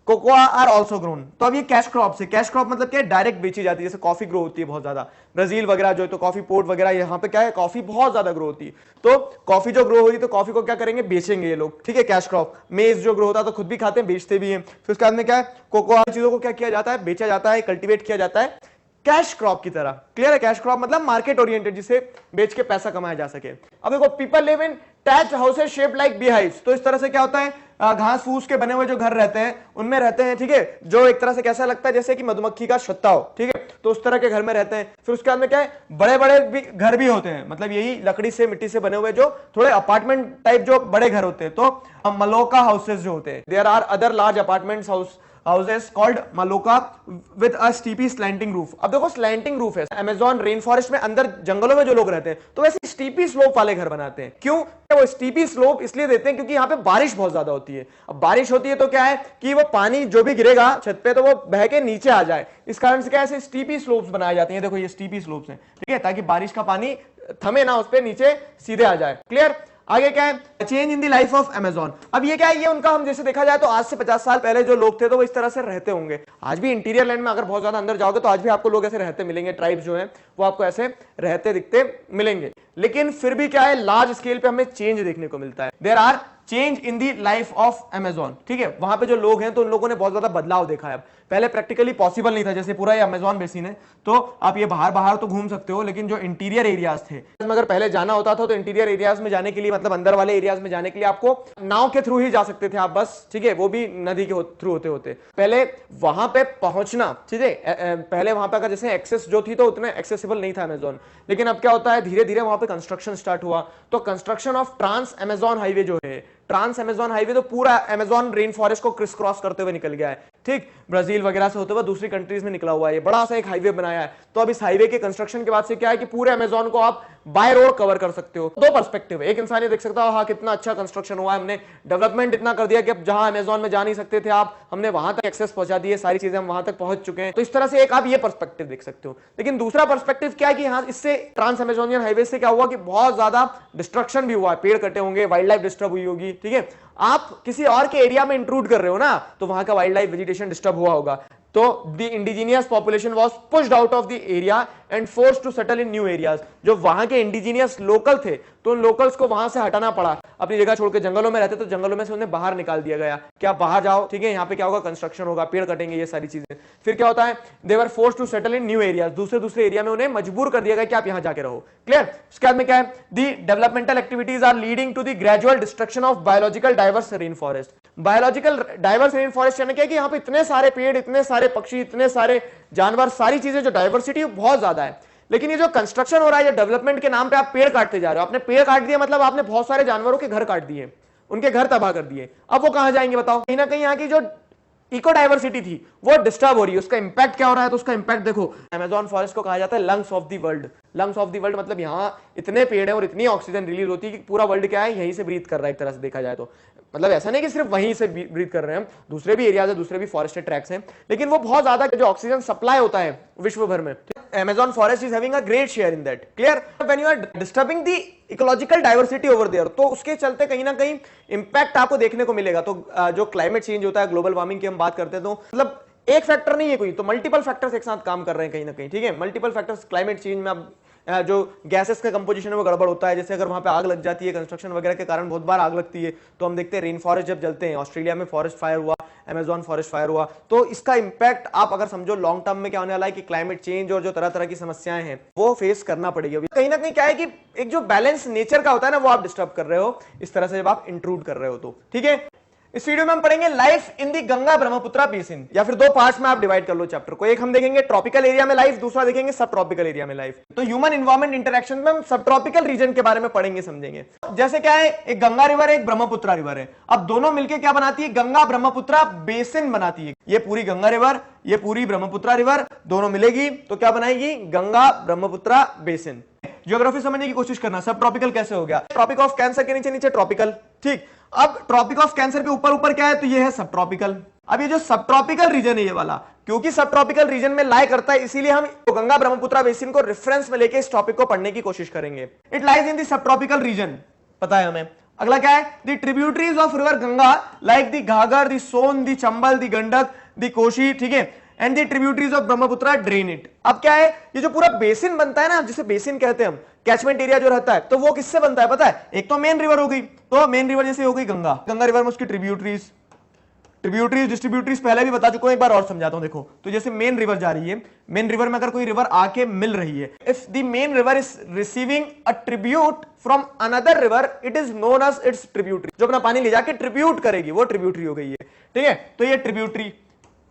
कोकोआ आर ऑल्सो ग्रोन। तो अब ये कैश क्रॉप है, कैश क्रॉप मतलब क्या है, डायरेक्ट बेची जाती है, जैसे कॉफी ग्रो होती है बहुत ज्यादा, ब्राजील वगैरह जो है, तो कॉफी पोर्ट वगैरह यहाँ पे क्या है, कॉफी बहुत ज्यादा ग्रो होती है। तो कॉफी जो ग्रो होती है तो कॉफी को क्या करेंगे, बेचेंगे ये लोग, ठीक है। Cash crop. मेज जो ग्रो होता है तो खुद भी खाते हैं, बेचते भी हैं। फिर उसके बाद में क्या है, कोकोआ चीजों को क्या किया जाता है, बेचा जाता है, कल्टीवेट किया जाता है कैश क्रॉप की तरह। क्लियर है? कैश क्रॉप मतलब मार्केट ओरिएंटेड, जिसे बेच के पैसा कमाया जा सके। अब देखो, people live in thatched houses shaped like beehives. तो इस तरह से क्या होता है, घास फूस के बने हुए जो घर रहते हैं उनमें रहते हैं, ठीक है, जो एक तरह से कैसा लगता है जैसे कि मधुमक्खी का छत्ता हो, ठीक है। तो उस तरह के घर में रहते हैं। फिर उसके बाद में क्या है, बड़े बड़े भी घर भी होते हैं, मतलब यही लकड़ी से मिट्टी से बने हुए जो थोड़े अपार्टमेंट टाइप जो बड़े घर होते हैं, तो मलोका हाउसेस जो होते हैं। There are other large apartments houses called Maloka with a steepy slanting roof। अब देखो स्लैंटिंग रूफ है, अमेज़न रेन फॉरेस्ट में अंदर जंगलों में जो लोग रहते हैं तो वैसे स्टीपी स्लोप वाले घर बनाते हैं। क्यों वो स्टीपी स्लोप इसलिए देते हैं क्योंकि यहाँ पे बारिश बहुत ज्यादा होती है। अब बारिश होती है तो क्या है कि वो पानी जो भी गिरेगा छत पे तो वो बह के नीचे आ जाए, इस कारण से क्या ऐसे स्टीपी स्लोप्स बनाए जाते हैं। देखो ये स्टीपी स्लोप्स हैं, ठीक है, ताकि बारिश का पानी थमे ना, उस पे नीचे सीधे आ जाए। क्लियर? आगे क्या है, change in the life of Amazon. अब ये क्या है, ये उनका, हम जैसे देखा जाए तो आज से 50 साल पहले जो लोग थे तो वो इस तरह से रहते होंगे। आज भी इंटीरियर लैंड में अगर बहुत ज्यादा अंदर जाओगे तो आज भी आपको लोग ऐसे रहते मिलेंगे, ट्राइब्स जो हैं वो आपको ऐसे रहते दिखते मिलेंगे। लेकिन फिर भी क्या है, लार्ज स्केल पे हमें चेंज देखने को मिलता है। There are change in the life of Amazon, ठीक है। वहां पे जो लोग हैं तो उन लोगों ने बहुत ज्यादा बदलाव देखा है। पहले प्रैक्टिकली पॉसिबल नहीं था, जैसे पूरा ये अमेज़न बेसिन है तो आप ये बाहर बाहर तो घूम सकते हो, लेकिन जो इंटीरियर एरियाज थे अगर पहले जाना होता था तो इंटीरियर एरियाज में जाने के लिए, मतलब अंदर वाले एरियाज में जाने के लिए आपको नाव के थ्रू ही जा सकते थे आप बस, ठीक है, वो भी नदी के थ्रू होते होते। पहले वहां पे पहुंचना, ठीक है, पहले वहां पे अगर जैसे एक्सेस जो थी तो उतने एक्सेसिबल नहीं था अमेज़न। लेकिन अब क्या होता है, धीरे धीरे वहां पे कंस्ट्रक्शन स्टार्ट हुआ, तो construction of trans Amazon highway जो है, ट्रांस अमेज़न हाईवे तो पूरा अमेज़न रेन फॉरेस्ट को क्रिस क्रॉस करते हुए निकल गया है, ठीक, ब्राजील वगैरह से होते हुए दूसरी कंट्रीज में निकला हुआ है, बड़ा सा एक हाईवे बनाया है। तो अब इस हाईवे के कंस्ट्रक्शन के बाद से क्या है कि पूरे अमेज़न को आप बाय रोड कवर कर सकते हो। दो पर्सपेक्टिव है, एक इंसान ये देख सकता है हाँ कितना अच्छा कंस्ट्रक्शन हुआ है, हमने डेवलपमेंट इतना कर दिया कि अब जहां अमेज़न में जा नहीं सकते थे आप, हमने वहां तक एक्सेस पहुंचा दिए, सारी चीजें हम वहां तक पहुंच चुके हैं। तो इस तरह से एक आप ये पर्सपेक्टिव देख सकते हो। लेकिन दूसरा पर्सपेक्टिव क्या है कि हाँ, इससे ट्रांस अमेज़ोनियन हाईवे से क्या हुआ कि बहुत ज्यादा डिस्ट्रक्शन भी हुआ है, पेड़ कटे होंगे, वाइल्ड लाइफ डिस्टर्ब हुई होगी, ठीक है। आप किसी और के एरिया में इंट्रूड कर रहे हो ना, तो वहां का वाइल्ड लाइफ वेजिटेशन डिस्टर्ब हुआ होगा। तो the indigenous population was pushed out of the area and forced to settle in new areas. जो वहां के इंडिजिनियस लोकल थे तो उन लोकल्स को वहां से हटाना पड़ा, अपनी जगह छोड़ के जंगलों में रहते तो जंगलों में से उन्हें बाहर निकाल दिया गया कि आप बाहर जाओ, ठीक है, यहाँ पे क्या होगा, कंस्ट्रक्शन होगा, पेड़ कटेंगे, ये सारी चीजें। फिर क्या होता है, they were forced to settle in new areas, दूसरे एरिया में उन्हें मजबूर कर दिया गया कि आप यहाँ जाके रहो। क्लियर? उसके बाद में क्या है, the developmental activities are leading to the gradual destruction of biological diverse rain forest. Biological diverse rain forest यानी क्या है कि यहाँ पे इतने सारे पेड़, इतने सारे पक्षी, इतने सारे जानवर, सारी चीजें, जो डाइवर्सिटी बहुत ज्यादा है। लेकिन ये जो कंस्ट्रक्शन हो रहा है, ये डेवलपमेंट के नाम पे आप पेड़ काटते जा रहे हो, आपने पेड़ काट दिया मतलब आपने बहुत सारे जानवरों के घर काट दिए, उनके घर तबाह कर दिए। अब वो कहां जाएंगे बताओ? कहीं ना कहीं यहाँ की जो इको डाइवर्सिटी थी वो डिस्टर्ब हो रही है। उसका इंपैक्ट क्या हो रहा है, तो उसका इंपैक्ट देखो, अमेज़न फॉरेस्ट को कहा जाता है lungs of the world. Lungs of the world मतलब यहाँ इतने पेड़ है और इतनी ऑक्सीजन रिलीज होती है कि पूरा वर्ल्ड क्या है, यहीं से ब्रीथ कर रहा है एक तरह से देखा जाए तो। मतलब ऐसा नहीं कि सिर्फ वहीं से ब्रीथ कर रहे हैं हम, दूसरे भी एरियाज है, दूसरे भी फॉरेस्टेड ट्रैक्स हैं, लेकिन वो बहुत ज्यादा जो ऑक्सीजन सप्लाई होता है विश्व भर में, Amazon forest is having a great share in that. Clear? When you are disturbing the ecological diversity over there, तो उसके चलते कहीं ना कहीं इंपैक्ट आपको देखने को मिलेगा। तो जो क्लाइमेट चेंज होता है, ग्लोबल वार्मिंग की हम बात करते हैं, तो मतलब एक फैक्टर नहीं है कोई, तो मल्टीपल फैक्टर्स एक साथ काम कर रहे हैं कहीं ना कहीं, ठीक है। मल्टीपल फैक्टर्स क्लाइमेट चेंज में आप जो गैसेस का कंपोजिशन है वो गड़बड़ होता है। जैसे अगर वहां पे आग लग जाती है कंस्ट्रक्शन वगैरह के कारण, बहुत बार आग लगती है, तो हम देखते हैं रेन फॉरेस्ट जब जलते हैं, ऑस्ट्रेलिया में फॉरेस्ट फायर हुआ, अमेजॉन फॉरेस्ट फायर हुआ, तो इसका इंपैक्ट आप अगर समझो लॉन्ग टर्म में क्या होने वाला है कि क्लाइमेट चेंज और जो तरह तरह की समस्याएं हैं वो फेस करना पड़ेगी। कहीं ना कहीं क्या है कि एक जो बैलेंस नेचर का होता है ना, वो आप डिस्टर्ब कर रहे हो इस तरह से जब आप इंट्रूड कर रहे हो तो। ठीक है, इस वीडियो में हम पढ़ेंगे life in the Ganga Brahmaputra basin, या फिर दो पार्ट्स में आप डिवाइड कर लो चैप्टर को। एक हम देखेंगे ट्रॉपिकल एरिया में लाइफ, दूसरा देखेंगे सब ट्रॉपिकल एरिया में लाइफ। तो ह्यूमन एनवायरमेंट इंटरेक्शन में हम सब ट्रॉपिकल रीजन के बारे में पढ़ेंगे, समझेंगे। जैसे क्या है, एक गंगा रिवर है, एक ब्रह्मपुत्रा रिवर है। अब दोनों मिलकर क्या बनाती है, गंगा ब्रह्मपुत्रा बेसिन बनाती है। ये पूरी गंगा रिवर, ये पूरी ब्रह्मपुत्रा रिवर, दोनों मिलेगी तो क्या बनाएगी, गंगा ब्रह्मपुत्रा बेसिन। ज्योग्राफी समझने की कोशिश करना, सब ट्रॉपिकल कैसे हो गया, ट्रॉपिक ऑफ कैंसर के नीचे नीचे ट्रॉपिकल। ठीक, अब ट्रॉपिक ऑफ कैंसर के ऊपर ऊपर क्या है, तो ये है सब ट्रॉपिकल। अब ये जो सब ट्रॉपिकल रीजन है ये वाला, क्योंकि सब ट्रॉपिकल रीजन में लाई करता है, इसीलिए हम गंगा ब्रह्मपुत्रा बेसिन को रेफरेंस में लेके इस टॉपिक को पढ़ने की कोशिश करेंगे। It lies in the subtropical region, पता है हमें। अगला क्या है, the tributaries of river Ganga like the Ghaghar, the Son, the Chambal, the Gandak, the Kosi, ठीक है, and the tributaries of Brahmaputra drain it. अब क्या है, ये जो पूरा बेसिन बनता है ना, जिसे बेसिन कहते हैं हम, कैचमेंट एरिया जो रहता है, तो वो किससे बनता है पता है, एक तो मेन रिवर हो गई, तो मेन रिवर जैसे हो गई गंगा, गंगा रिवर में उसकी ट्रिब्यूटरीज, डिस्ट्रीब्यूटरीज पहले भी बता चुका हूं, एक बार और समझाता हूं। देखो, तो जैसे मेन रिवर जा रही है, मेन रिवर में अगर कोई रिवर आके मिल रही है, if the main river is receiving a tribute from another river, it is known as its tributary. जो अपना पानी ले जाके ट्रिब्यूट करेगी वो ट्रिब्यूटरी हो गई है। ठीक है, तो ये ट्रिब्यूटरी।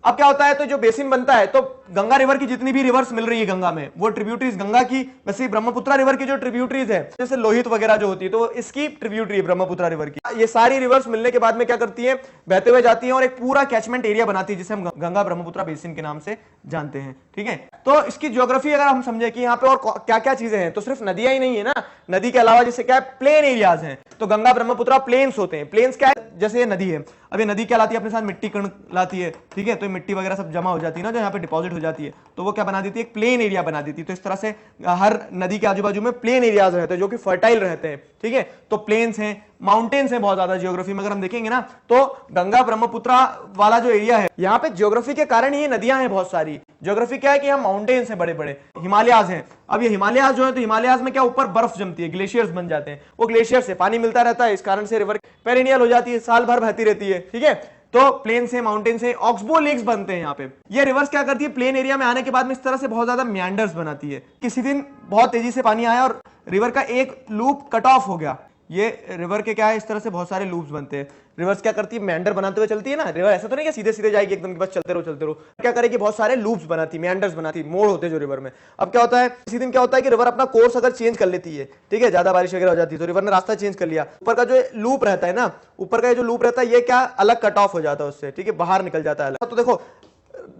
अब क्या होता है, तो जो बेसिन बनता है, तो गंगा रिवर की जितनी भी रिवर्स मिल रही है गंगा में, वो ट्रिब्यूटरीज गंगा की, वैसे ब्रह्मपुत्रा रिवर की जो ट्रिब्यूटरीज है, जैसे लोहित वगैरह जो होती है, तो इसकी ट्रिब्यूटरी है ब्रह्मपुत्रा रिवर की। ये सारी रिवर्स मिलने के बाद में क्या करती है, बहते हुए जाती है और एक पूरा कैचमेंट एरिया बनाती है, जिसे हम गंगा ब्रह्मपुत्रा बेसिन के नाम से जानते हैं। ठीक है, तो इसकी ज्योग्राफी अगर हम समझे कि यहाँ पे और क्या क्या चीजें हैं, तो सिर्फ नदियां ही नहीं है ना, नदी के अलावा जैसे क्या है, प्लेन एरियाज हैं। तो गंगा ब्रह्मपुत्रा प्लेन्स होते हैं। प्लेन्स क्या है, जैसे ये नदी है, अब ये नदी क्या लाती है अपने साथ, मिट्टी कण लाती है। ठीक है, तो मिट्टी वगैरह सब जमा हो जाती है ना, जो यहाँ पे डिपॉजिट हो जाती है, तो वो क्या बना देती है, एक प्लेन एरिया बना देती है। तो इस तरह से हर नदी के आजू बाजू में प्लेन एरियाज रहते हैं जो कि फर्टाइल रहते हैं। ठीक है, तो प्लेन्स हैं, माउंटेन्स हैं बहुत ज्यादा। ज्योग्राफी में अगर हम देखेंगे ना, तो गंगा ब्रह्मपुत्रा वाला जो एरिया है, यहाँ पे ज्योग्राफी के कारण ये नदियां हैं बहुत सारी। ज्योग्राफी क्या है कि यहाँ माउंटेन्स हैं बड़े बड़े, हिमालयाज हैं। अब ये हिमालयाज जो है, तो हिमालयाज में क्या ऊपर बर्फ जमती है, ग्लेशियर्स बन जाते हैं, वो ग्लेशियर से पानी मिलता रहता है, इस कारण से रिवर पेरिनियल हो जाती है, साल भर बहती रहती है। ठीक है, तो प्लेन से, माउंटेन से ऑक्सबो लेक्स बनते हैं यहाँ पे। ये रिवर्स क्या करती है, प्लेन एरिया में आने के बाद में इस तरह से बहुत ज्यादा म्यांडर्स बनाती है। किसी दिन बहुत तेजी से पानी आया और रिवर का एक लूप कट ऑफ हो गया, ये रिवर के क्या है, इस तरह से बहुत सारे लूप्स बनते हैं। रिवर्स क्या करती है, मेंडर बनाते हुए चलती है ना, रिवर ऐसा तो नहीं कि सीधे सीधे जाएगी एकदम, बस चलते रहो। क्या करेगी, बहुत सारे लूप्स बनाती, मेंडर्स बनाती, मोड़ होते हैं जो रिवर में। अब क्या होता है, किसी दिन क्या होता है कि रिवर अपना कोर्स अगर चेंज कर लेती है, ठीक है, ज्यादा बारिश वगैरह हो जाती है, तो रिवर ने रास्ता चेंज कर लिया, ऊपर का जो लूप रहता है ना, ऊपर का जो लूप रहता है, ये क्या अलग कट ऑफ हो जाता है उससे। ठीक है, बाहर निकल जाता है अलग। तो देखो,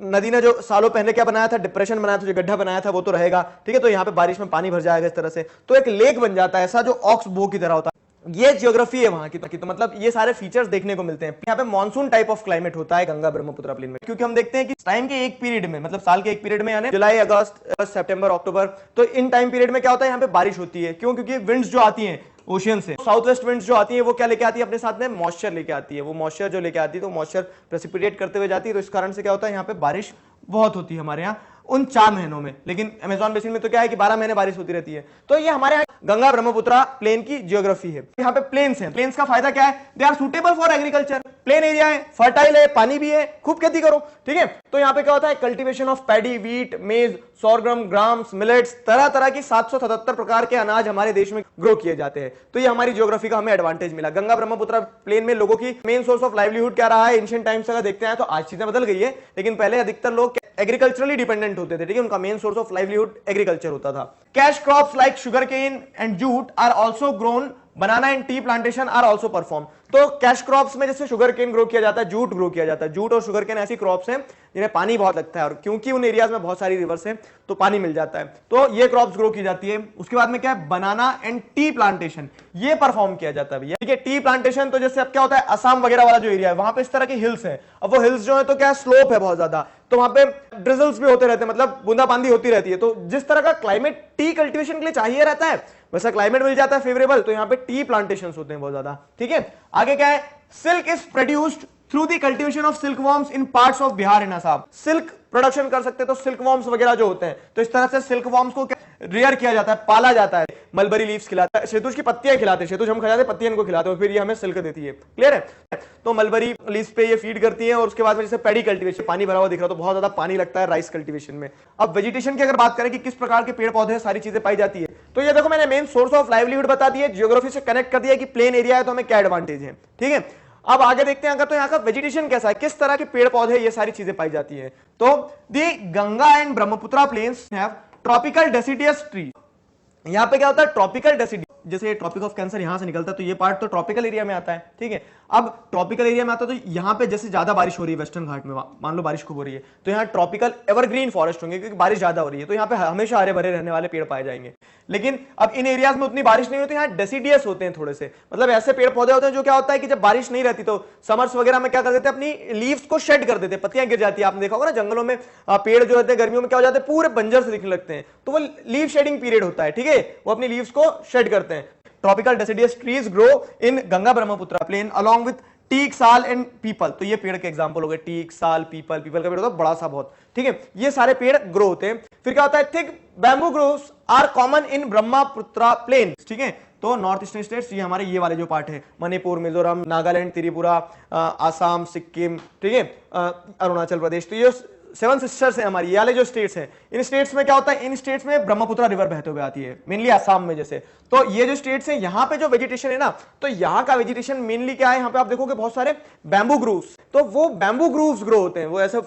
नदी ने जो सालों पहले क्या बनाया था, डिप्रेशन बनाया था, जो गड्ढा बनाया था वो तो रहेगा। ठीक है, तो यहाँ पे बारिश में पानी भर जाएगा इस तरह से, तो एक लेक बन जाता है ऐसा, जो ऑक्सबो की तरह होता है। ये ज्योग्राफी है वहां की। तो मतलब ये सारे फीचर्स देखने को मिलते हैं। यहाँ पे मानसून टाइप ऑफ क्लाइमेट होता है गंगा ब्रह्मपुत्रा प्लेन में, क्योंकि हम देखते हैं कि टाइम के एक पीरियड में, मतलब साल के एक पीरियड में, यानी जुलाई, अगस्त, सितंबर, अक्टूबर, तो इन टाइम पीरियड में क्या होता है, यहाँ पे बारिश होती है। क्यों, क्योंकि विंड्स जो आती हैं ओशियन से, साउथ वेस्ट विंड्स जो आती है, वो क्या लेके आती है अपने साथ में, मॉइस्चर लेके आती है। वो मॉइस्चर जो लेके आती है, तो मॉइस्चर प्रेसिपिटेट करते हुए जाती है, तो इस कारण से क्या होता है, यहाँ पे बारिश बहुत होती है हमारे यहाँ उन 4 महीनों में। लेकिन अमेज़न बेसिन में तो क्या है कि 12 महीने बारिश होती रहती है। तो ये हमारे यहाँ गंगा ब्रह्मपुत्रा प्लेन की ज्योग्राफी है। यहाँ पे प्लेन्स हैं। प्लेन्स का फायदा क्या है, they are suitable for agriculture. Plain area है, फर्टाइल है, पानी भी है, खूब खेती करो। ठीक है, तो यहाँ पे क्या होता है, कल्टीवेशन ऑफ पैडी, वीट, मेज, सोरग्राम, ग्राम्स, मिलेट्स, तरह तरह की 777 प्रकार के अनाज हमारे देश में ग्रो किए जाते हैं। तो ये हमारी ज्योग्राफी का हमें एडवांटेज मिला। गंगा ब्रह्मपुत्रा प्लेन में लोगों की मेन सोर्स ऑफ लाइवलीहुड क्या रहा है, एंशिएंट टाइम्स अगर देखते हैं तो आज चीजें बदल गई है, लेकिन पहले अधिकतर लोग एग्रीकल्चरली डिपेंडेंट होते थे। ठीक है, उनका main source of livelihood agriculture होता था। Cash crops like sugarcane and jute are also grown, banana and tea plantation are also perform. तो कैश क्रॉप्स में जैसे शुगर केन ग्रो किया जाता है, जूट ग्रो किया जाता है। जूट और शुगर केन ऐसी क्रॉप्स हैं जिन्हें पानी बहुत लगता है, और क्योंकि उन एरियाज में बहुत सारी रिवर्स हैं तो पानी मिल जाता है, तो ये क्रॉप्स ग्रो की जाती है। उसके बाद में क्या है, बनाना एंड टी प्लांटेशन, ये परफॉर्म किया जाता है भैया। ठीक है, टी प्लांटेशन तो जैसे अब क्या होता है, असम वगैरह वाला जो एरिया है वहां पे इस तरह की हिल्स है। अब वो हिल्स जो है तो क्या स्लोप है बहुत ज्यादा, तो वहां पे ड्रिजल्स भी होते रहते हैं, मतलब बूंदाबांदी होती रहती है। तो जिस तरह का क्लाइमेट टी कल्टीवेशन के लिए चाहिए रहता है, वैसा क्लाइमेट मिल जाता है फेवरेबल, तो यहाँ पे टी प्लांटेशंस होते हैं बहुत ज्यादा। ठीक है, आगे क्या है, silk is produced through the cultivation of silk worms in parts of Bihar and Assam. Silk production कर सकते हैं तो सिल्क वॉर्म्स वगैरह जो होते हैं, तो इस तरह से सिल्क वॉर्म्स को रेयर किया जाता है, पाला जाता है। मलबरी लीव्स खिलाता है, शहतूश की पत्तियां खिलाते हैं, शहतूश हम खिलाते हैं, पत्तियां इनको खिलाते हैं, फिर ये हमें सिल्क देती है। क्लियर है? तो मलबरी लीव्स पे ये फीड करती है और उसके बाद में जैसे पैडी कल्टीवेशन, पानी भरा हुआ दिख रहा है तो बहुत ज्यादा पानी लगता है राइस कल्टीवेशन में। अब वेजिटेशन की अगर बात करें कि किस प्रकार के पेड़ पौधे सारी चीजें पाई जाती है, तो ये देखो मैंने मेन सोर्स ऑफ लाइवलीहुड बता दिया, जियोग्राफी से कनेक्ट कर दिया कि प्लेन एरिया है तो हमें क्या एडवांटेज है। ठीक है, अब आगे देखते हैं अगर तो यहाँ का वेजिटेशन कैसा है, किस तरह के पेड़ पौधे ये सारी चीजें पाई जाती है। तो the Ganga and Brahmaputra plains have tropical deciduous tree. यहाँ पे क्या होता है, ट्रॉपिकल डेसिडियस, जैसे ट्रॉपिक ऑफ कैंसर यहां से निकलता है तो ये पार्ट तो ट्रॉपिकल एरिया में आता है। ठीक है, अब ट्रॉपिकल एरिया में आता है तो यहाँ पे जैसे ज्यादा बारिश हो रही है वेस्टर्न घाट में, मान लो बारिश खूब हो रही है तो यहाँ ट्रॉपिकल एवरग्रीन फॉरेस्ट होंगे क्योंकि बारिश ज्यादा हो रही है, तो यहाँ पे हमेशा हरे भरे रहने वाले पेड़ पाए जाएंगे। लेकिन अब इन एरियाज में उतनी बारिश नहीं होती, यहाँ डेसिडियस होते हैं थोड़े से, मतलब ऐसे पेड़ पौधे होते हैं जो क्या होता है कि जब बारिश नहीं रहती तो समर्स वगैरह में क्या कर देते हैं, अपनी लीव्स को शेड कर देते हैं, पत्तियां गिर जाती है। आपने देखा होगा ना जंगलों में पेड़ जो होते हैं गर्मियों में क्या हो जाते हैं, पूरे बंजर से दिखने लगते हैं, तो वो लीव शेडिंग पीरियड होता है। ठीक है, वो अपनी लीव्स को शेड करते हैं। Tropical deciduous trees grow in Ganga Brahmaputra plain along with teak, sal and peepal. तो ये पेड़ के एग्जांपल हो गए, टीक, साल, पीपल। पीपल का पेड़ होता है बड़ा सा बहुत। ठीक है, ये सारे पेड़ ग्रो होते हैं। फिर क्या होता है, thick bamboo groves are common in Brahmaputra plain. ठीक है, तो नॉर्थ ईस्टर्न स्टेट्स ये हमारे ये वाले जो पार्ट है, मणिपुर, मिजोरम, नागालैंड, त्रिपुरा, आसाम, सिक्किम, ठीक है, अरुणाचल प्रदेश, तो ये 7 सिस्टर्स हैं हमारी, ये वाले जो स्टेट्स हैं। इन स्टेट्स में क्या होता है, इन स्टेट्स में ब्रह्मपुत्र रिवर बहते हुए आती है, मेनली आसाम में जैसे। तो ये जो स्टेट्स हैं यहाँ पे जो वेजिटेशन है ना, तो यहाँ का वेजिटेशन मेनली क्या है, यहाँ पे आप देखोगे बहुत सारे बैम्बू ग्रूव्स, तो वो बैम्बू ग्रूव्स ग्रो होते हैं। वो ऐसा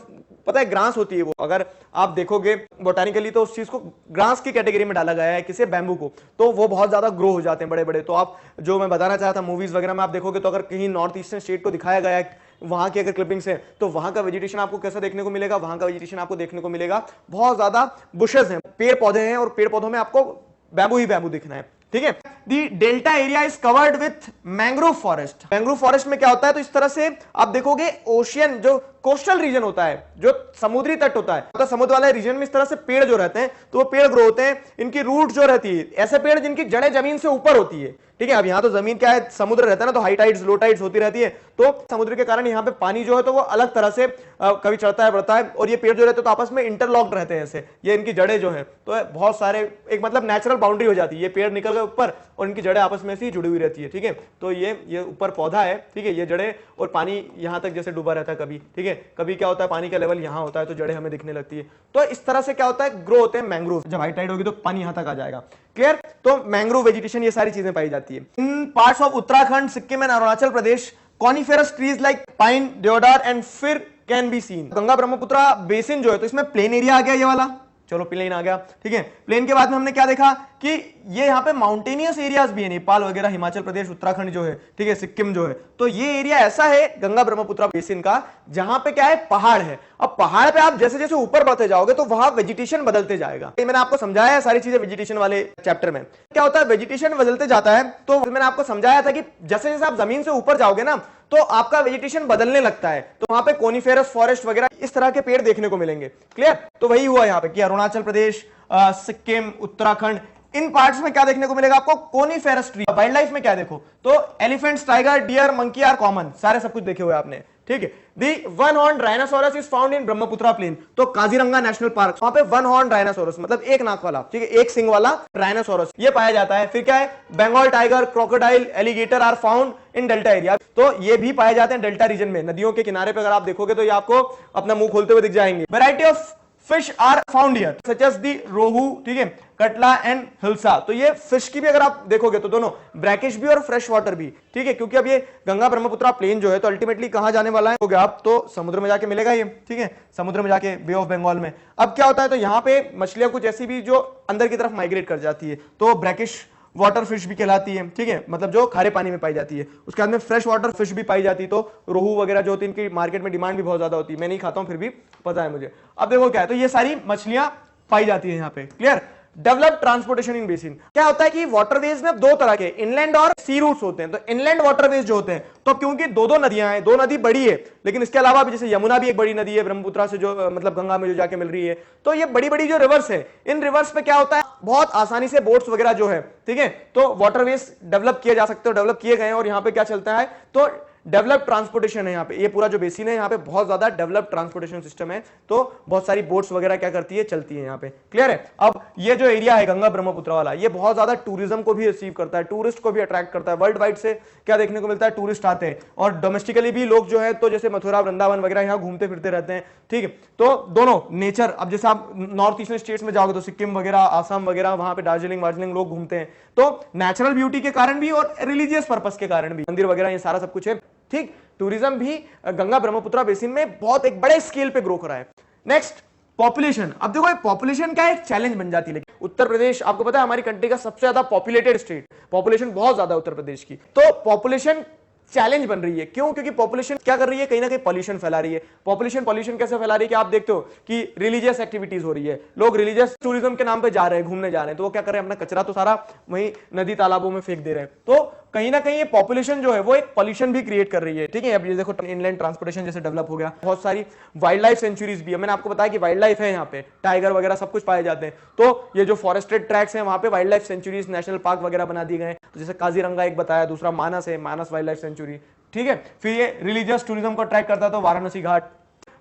पता है ग्रास होती है वो, अगर आप देखोगे बोटानिकली तो उस चीज को ग्रास की कैटेगरी में डाला गया है, किसे, बैम्बू को, तो वो बहुत ज्यादा ग्रो हो जाते हैं बड़े बड़े। तो आप जो मैं बताना चाहता था, मूवीज वगैरह में आप देखोगे तो अगर कहीं नॉर्थ ईस्टर्न स्टेट को दिखाया गया है, वहां की अगर क्लिपिंग्स है तो वहां का वेजिटेशन आपको कैसा देखने को मिलेगा, वहां का वेजिटेशन आपको देखने को मिलेगा बहुत ज्यादा बुशेस हैं, पेड़ पौधे हैं, और पेड़ पौधों में आपको बैम्बू ही बैम्बू दिखना है। ठीक है, the delta area is covered with mangrove forest. Mangrove forest में क्या होता है, तो इस तरह से आप देखोगे ओशियन जो कोस्टल रीजन होता है, जो समुद्री तट होता है, तो समुद्र वाले रीजन में इस तरह से पेड़ जो रहते हैं तो वो पेड़ ग्रो होते हैं। इनकी रूट जो रहती है, ऐसे पेड़ जिनकी जड़ें जमीन से ऊपर होती है। ठीक है, अब यहाँ तो जमीन क्या है, समुद्र रहता है ना, तो हाई टाइड्स लो टाइड्स होती रहती है, तो समुद्र के कारण यहाँ पे पानी जो है तो वो अलग तरह से कभी चढ़ता है बढ़ता है, और ये पेड़ जो रहते हैं तो आपस में इंटरलॉक्ड रहते हैं ऐसे, ये इनकी जड़ें जो है तो बहुत सारे एक मतलब नेचुरल बाउंड्री हो जाती है, ये पेड़ निकल गए ऊपर और इनकी जड़ें आपस में से जुड़ी हुई रहती है। ठीक है, तो ये ऊपर पौधा है, ठीक है, ये जड़ें और पानी यहाँ तक जैसे डूबा रहता है कभी। ठीक है, कभी क्या होता है पानी का लेवल यहाँ होता है तो जड़ें हमें दिखने लगती है, तो इस तरह से क्या होता है, ग्रो होते हैं मैंग्रोव। जब हाई टाइड होगी तो पानी यहाँ तक आ जाएगा। क्लियर, तो मैंग्रोव वेजिटेशन ये सारी चीजें पाई जाती है। In parts of Uttarakhand, Sikkim and Arunachal Pradesh coniferous trees like pine, deodar and fir can be seen. Ganga Brahmaputra basin जो है तो इसमें प्लेन एरिया आ गया ये वाला, चलो प्लेन आ गया। ठीक है, प्लेन के बाद में हमने क्या देखा कि ये यहाँ पे माउंटेनियस एरियाज भी है, नेपाल वगैरह, हिमाचल प्रदेश, उत्तराखंड जो है, ठीक है, सिक्किम जो है, तो ये एरिया ऐसा है गंगा ब्रह्मपुत्र बेसिन का जहां पे क्या है, पहाड़ है। अब पहाड़ पे आप जैसे जैसे ऊपर बढ़ते जाओगे तो वहां वेजिटेशन बदलते जाएगा। ये मैंने आपको समझाया है सारी चीजें वेजिटेशन वाले चैप्टर में। क्या होता है, वेजिटेशन बदलते जाता है, तो मैंने आपको समझाया था कि जैसे जैसे आप जमीन से ऊपर जाओगे ना तो आपका वेजिटेशन बदलने लगता है, तो वहां पे कोनिफेरस फॉरेस्ट वगैरह इस तरह के पेड़ देखने को मिलेंगे। क्लियर, तो वही हुआ यहाँ पे कि अरुणाचल प्रदेश, सिक्किम, उत्तराखंड, इन पार्ट्स में क्या देखने को मिलेगा आपको, कोनिफेरस ट्री। वाइल्ड लाइफ में क्या देखो तो elephants, tiger, deer, monkey are common, सारे सब कुछ देखे हुए आपने। ठीक है, the one horn rhinoceros is found in Brahmaputra plain, तो काजीरंगा नेशनल पार्क, वहां पे वन हॉर्न राइनोसोरस मतलब एक नाक वाला, ठीक है, एक सिंग वाला राइनोसोरस ये पाया जाता है। फिर क्या है, Bengal tiger, crocodile, alligator are found in delta area, तो ये भी पाए जाते हैं डेल्टा रीजन में। नदियों के किनारे पे अगर आप देखोगे तो ये आपको अपना मुंह खोलते हुए दिख जाएंगे। Variety of fish are found here such as the rohu, ठीक है, कटला एंड हिल्सा, तो ये फिश की भी अगर आप देखोगे तो दोनों ब्रैकिश भी और फ्रेश वाटर भी। ठीक है, क्योंकि अब ये गंगा ब्रह्मपुत्र प्लेन जो है तो अल्टीमेटली कहां जाने वाला है, हो गया आप तो समुद्र में जाके मिलेगा ये। ठीक है, समुद्र में जाके बे ऑफ बंगाल में। अब क्या होता है, तो यहाँ पे मछलियां कुछ ऐसी भी जो अंदर की तरफ माइग्रेट कर जाती है, तो ब्रैकिश वाटर फिश भी कहलाती है। ठीक है, मतलब जो खारे पानी में पाई जाती है। उसके बाद में फ्रेश वाटर फिश भी पाई जाती है, तो रोहू वगैरह जो होती है इनकी मार्केट में डिमांड भी बहुत ज्यादा होती है। मैं नहीं खाता हूं फिर भी पता है मुझे। अब देखो क्या है, तो ये सारी मछलियां पाई जाती है यहाँ पे। क्लियर, डेवलप ट्रांसपोर्टेशन इन बेसिन, क्या होता है कि वाटरवेज में दो तरह के इनलैंड और सी रूट्स होते हैं। तो इनलैंड वाटरवेज जो होते हैं, तो क्योंकि दो दो नदियां हैं, दो नदी बड़ी है, लेकिन इसके अलावा भी जैसे यमुना भी एक बड़ी नदी है ब्रह्मपुत्र से जो मतलब गंगा में जो जाके मिल रही है, तो ये बड़ी बड़ी जो रिवर्स है, इन रिवर्स पे क्या होता है, बहुत आसानी से बोट्स वगैरह जो है, ठीक है, तो वाटरवेज डेवलप किए जा सकते हो, डेवलप किए गए हैं। और यहाँ पे क्या चलता है, तो डेवलप्ड ट्रांसपोर्टेशन है यहाँ पे, ये पूरा जो बेसिन है यहाँ पे बहुत ज्यादा डेवलप्ड ट्रांसपोर्टेशन सिस्टम है, तो बहुत सारी बोट्स वगैरह क्या करती है, चलती है यहाँ पे। क्लियर है। अब ये जो एरिया है गंगा ब्रह्मपुत्र वाला, ये बहुत ज्यादा टूरिज्म को भी रिसीव करता है, टूरिस्ट को भी अट्रैक्ट करता है। वर्ल्ड वाइड से क्या देखने को मिलता है, टूरिस्ट आते हैं, और डोमेस्टिकली भी लोग जो है तो जैसे मथुरा वृंदावन वगैरह यहाँ घूमते फिरते रहते हैं। ठीक है, तो दोनों नेचर, अब जैसे आप नॉर्थ ईस्टर्न स्टेट्स में जाओगे तो सिक्किम वगैरह, आसाम वगैरह, वहां पे दार्जिलिंग वार्जिलिंग लोग घूमते हैं, तो नेचुरल ब्यूटी के कारण भी और रिलीजियस पर्पस के कारण भी, मंदिर वगैरह ये सारा सब कुछ है। ठीक, टूरिज्म भी गंगा ब्रह्मपुत्र बेसिन में बहुत एक बड़े स्केल पे ग्रो करा है। Next, population. अब देखो पॉपुलेशन का एक चैलेंज बन जाती है, लेकिन उत्तर प्रदेश आपको पता है हमारी कंट्री का सबसे ज्यादा पॉपुलेटेड स्टेट, पॉपुलेशन बहुत ज्यादा है उत्तर प्रदेश की, तो पॉपुलेशन चैलेंज बन रही है। क्यों? क्योंकि पॉपुलेशन क्या कर रही है, कहीं ना कहीं पॉल्यूशन फैला रही है। पॉल्यूशन कैसे फैला रही है कि आप देखते हो कि रिलीजियस एक्टिविटीज हो रही है, लोग रिलीजियस टूरिज्म के नाम पे जा रहे हैं, घूमने जा रहे हैं, तो वो क्या कर रहे हैं, अपना कचरा तो सारा वहीं नदी तालाबों में फेंक दे रहे हैं, तो कहीं ना कहीं ये पॉपुलेशन जो है वो एक पॉल्यूशन भी क्रिएट कर रही है। ठीक है, अब ये देखो इनलैंड ट्रांसपोर्टेशन जैसे डेवलप हो गया, बहुत सारी वाइल्ड लाइफ सेंचुरीज भी है, मैंने आपको बताया कि वाइल्ड लाइफ है यहाँ पे, टाइगर वगैरह सब कुछ पाए जाते हैं, तो ये जो फॉरेस्टेड ट्रैक्स हैं वहां पे wild life sanctuaries, national park वगैरह बना दिए गए, तो जैसे काजीरंगा एक बताया, दूसरा मानस है, मानस वाइल्ड लाइफ सेंचुरी। ठीक है, फिर ये रिलीजियस टूरिज्म को अट्रैक्ट करता है तो वाराणसी घाट।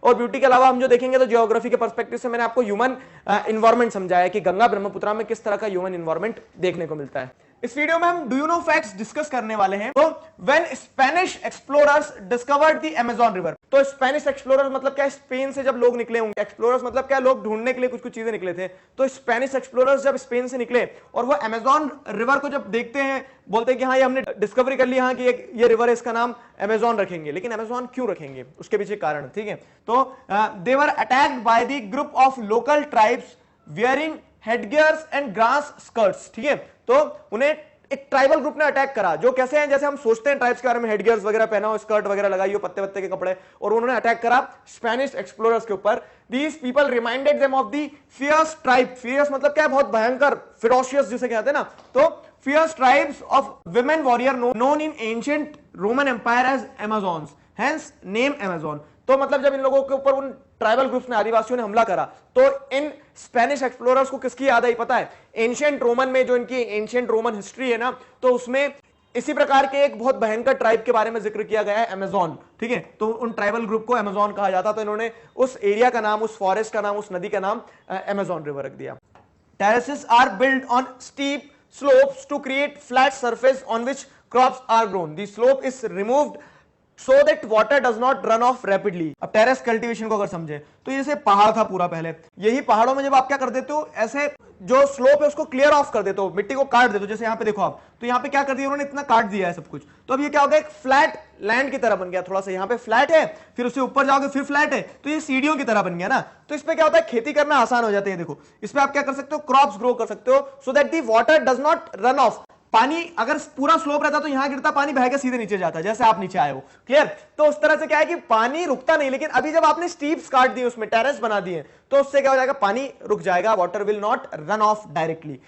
और ब्यूटी के अलावा हम जो देखेंगे तो जियोग्राफी के पर्सपेक्टिव से मैंने आपको ह्यूमन एनवायरनमेंट समझाया कि गंगा ब्रह्मपुत्र में किस तरह का ह्यूमन एनवायरनमेंट देखने को मिलता है। इस वीडियो में हम do you know facts discuss करने वाले हैं। तो when Spanish explorers discovered the Amazon river, तो स्पेनिश एक्सप्लोरर्स मतलब क्या, स्पेन से जब लोग निकले होंगे, एक्सप्लोरर्स मतलब क्या, लोग ढूंढने के लिए कुछ कुछ चीजें निकले थे, तो स्पेनिश एक्सप्लोरर्स जब स्पेन से निकले और वो अमेज़न रिवर को जब देखते हैं, बोलते हैं कि हाँ ये हमने डिस्कवरी कर लिया, हाँ कि ये रिवर है, इसका नाम अमेज़न रखेंगे। लेकिन अमेज़न क्यों रखेंगे, उसके पीछे कारण। ठीक है, तो they were attacked by the group of local tribes wearing headgears and grass skirts. ठीक है, तो उन्हें एक ट्राइबल ग्रुप ने अटैक करा, जो कैसे हैं, जैसे हम सोचते हैं ट्राइब्स के बारे में, हेडगियर्स वगैरह पहना हो, स्कर्ट वगैरह लगाई हो, पत्ते पत्ते के कपड़े, और उन्होंने अटैक करा स्पेनिश एक्सप्लोरर्स के ऊपर। These people reminded them of the fierce tribe, fierce मतलब क्या है, बहुत भयंकर, फिरोशियस जिसे कहते हैं ना, तो fierce tribes of women warrior known in ancient Roman empire as Amazons, hence name Amazon. तो मतलब जब इन लोगों के ऊपर उन ट्राइबल ग्रुप्स ने, आदिवासियों ने हमला करा, तो इन स्पेनिश एक्सप्लोरर्स को किसकी याद आई पता है, एंशिएंट रोमन में, जो इनकी एंशिएंट रोमन हिस्ट्री है ना, तो उसमें इसी प्रकार के एक बहुत भयंकर ट्राइब के बारे में जिक्र किया गया है, अमेज़न। ठीक है, तो उन ट्राइबल ग्रुप को अमेज़न कहा जाता, तो इन्होंने उस एरिया का नाम, उस फॉरेस्ट का नाम, उस नदी का नाम अमेज़न रिवर रख दिया। Terraces are build on steep slopes to create flat surface on which crops are grown. The slope is removed so that water does not run off rapidly. अब टेरेस कल्टीवेशन को अगर समझे तो जैसे पहाड़ था पूरा पहले, यही पहाड़ों में जब आप क्या कर देते हो, ऐसे जो स्लोप है उसको क्लियर ऑफ कर देते हो, मिट्टी को काट देते हो, जैसे यहाँ पे देखो आप, तो यहाँ पे क्या कर दिया उन्होंने, इतना काट दिया है सब कुछ, तो अब ये क्या हो गया, एक फ्लैट लैंड की तरह बन गया, थोड़ा सा यहाँ पे फ्लैट है, फिर उससे ऊपर जाओगे फिर फ्लैट है, तो ये सीढ़ियों की तरह बन गया ना, तो इस पे क्या होता है, खेती करना आसान हो जाती है। देखो इस पे आप क्या कर सकते हो, क्रॉप्स ग्रो कर सकते हो, so that the water does not run of. पानी अगर पूरा स्लोप रहता तो यहां गिरता, पानी बह के सीधे नीचे जाता, जैसे आप नीचे आए हो। क्लियर, तो उस तरह से क्या है कि पानी रुकता नहीं, लेकिन अभी जब आपने स्टीप्स काट दी, उसमें टेरेस बना दिए, तो उससे क्या हो जाएगा, पानी रुक जाएगा, water will not run off directly.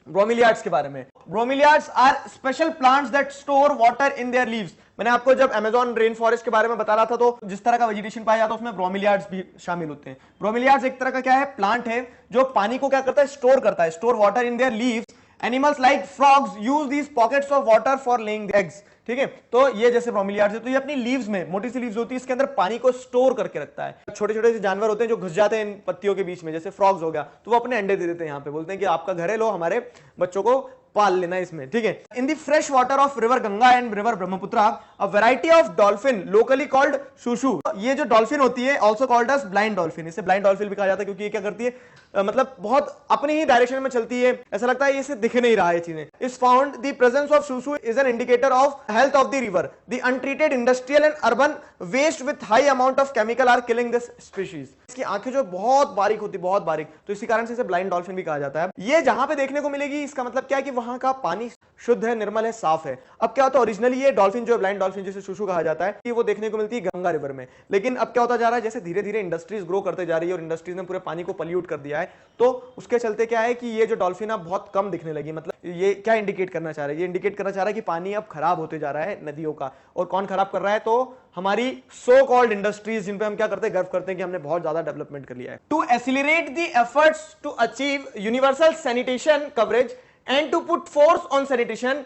Bromeliads के बारे में, bromeliads are special plants that store water in their leaves. मैंने आपको जब अमेज़न रेन फॉरेस्ट के बारे में बता रहा था, तो जिस तरह का वेजिटेशन पाया जाता है उसमें ब्रोमिलियार्ड्स भी शामिल होते हैं। ब्रोमिलियार्ड्स एक तरह का क्या है, प्लांट है जो पानी को क्या करता है, स्टोर करता है, store water in their leaves. Animals like frogs use these pockets of water for laying eggs. ठीक है, तो ये जैसे ब्रोमिलियार्ड्स है, तो ये अपनी लीव्स में, मोटी सी लीव्स होती है, इसके अंदर पानी को स्टोर करके रखता है। छोटे छोटे से जानवर होते हैं जो घुस जाते हैं इन पत्तियों के बीच में, जैसे फ्रॉग्स हो गया, तो वो अपने अंडे दे देते हैं यहाँ पे, बोलते हैं कि आपका घर है, लो हमारे बच्चों को पाल लेना इसमें। ठीक है, in the fresh water of river Ganga and river Brahmaputra a variety of dolphin locally called shushu, ये जो डॉल्फिन होती है also called as blind dolphin, इसे ब्लाइंड डॉल्फिन भी कहा जाता है, क्योंकि ये क्या करती है, मतलब बहुत अपनी ही डायरेक्शन में चलती है, ऐसा लगता है इसे दिख नहीं रहा है चीजें। Is found the presence of shushu is an indicator of health of the river. The untreated industrial and urban waste with high amount of chemical are killing this species. इसकी आंखें जो बहुत बारीक होती, बहुत बारीक, तो इसी कारण से इसे ब्लाइंड डॉल्फिन भी कहा जाता है। ये जहां पे देखने को मिलेगी, इसका मतलब क्या है कि वहां का पानी शुद्ध है, निर्मल है, साफ है। अब क्या होता है, ओरिजिनली ये डॉल्फिन जो है, ब्लाइंड डॉल्फिन जिसे शूशु कहा जाता है, वो देखने को मिलती है गंगा रिवर में, लेकिन अब क्या होता जा रहा है, जैसे धीरे धीरे इंडस्ट्रीज ग्रो करते जा रही है और इंडस्ट्रीज ने पूरे पानी को पल्यूट कर दिया है, तो उसके चलते क्या है कि ये जो डॉल्फिन अब बहुत कम दिखने लगी। मतलब ये क्या इंडिकेट करना चाह रहा है, ये इंडिकेट करना चाह रहा है कि पानी अब खराब होते जा रहा है नदियों का। और कौन खराब कर रहा है, तो हमारी सो कॉल्ड इंडस्ट्रीज, जिन पे हम क्या करते हैं, गर्व करते हैं कि हमने बहुत ज्यादा डेवलपमेंट कर लिया है। To accelerate the efforts to achieve universal sanitation coverage and to put force on sanitation,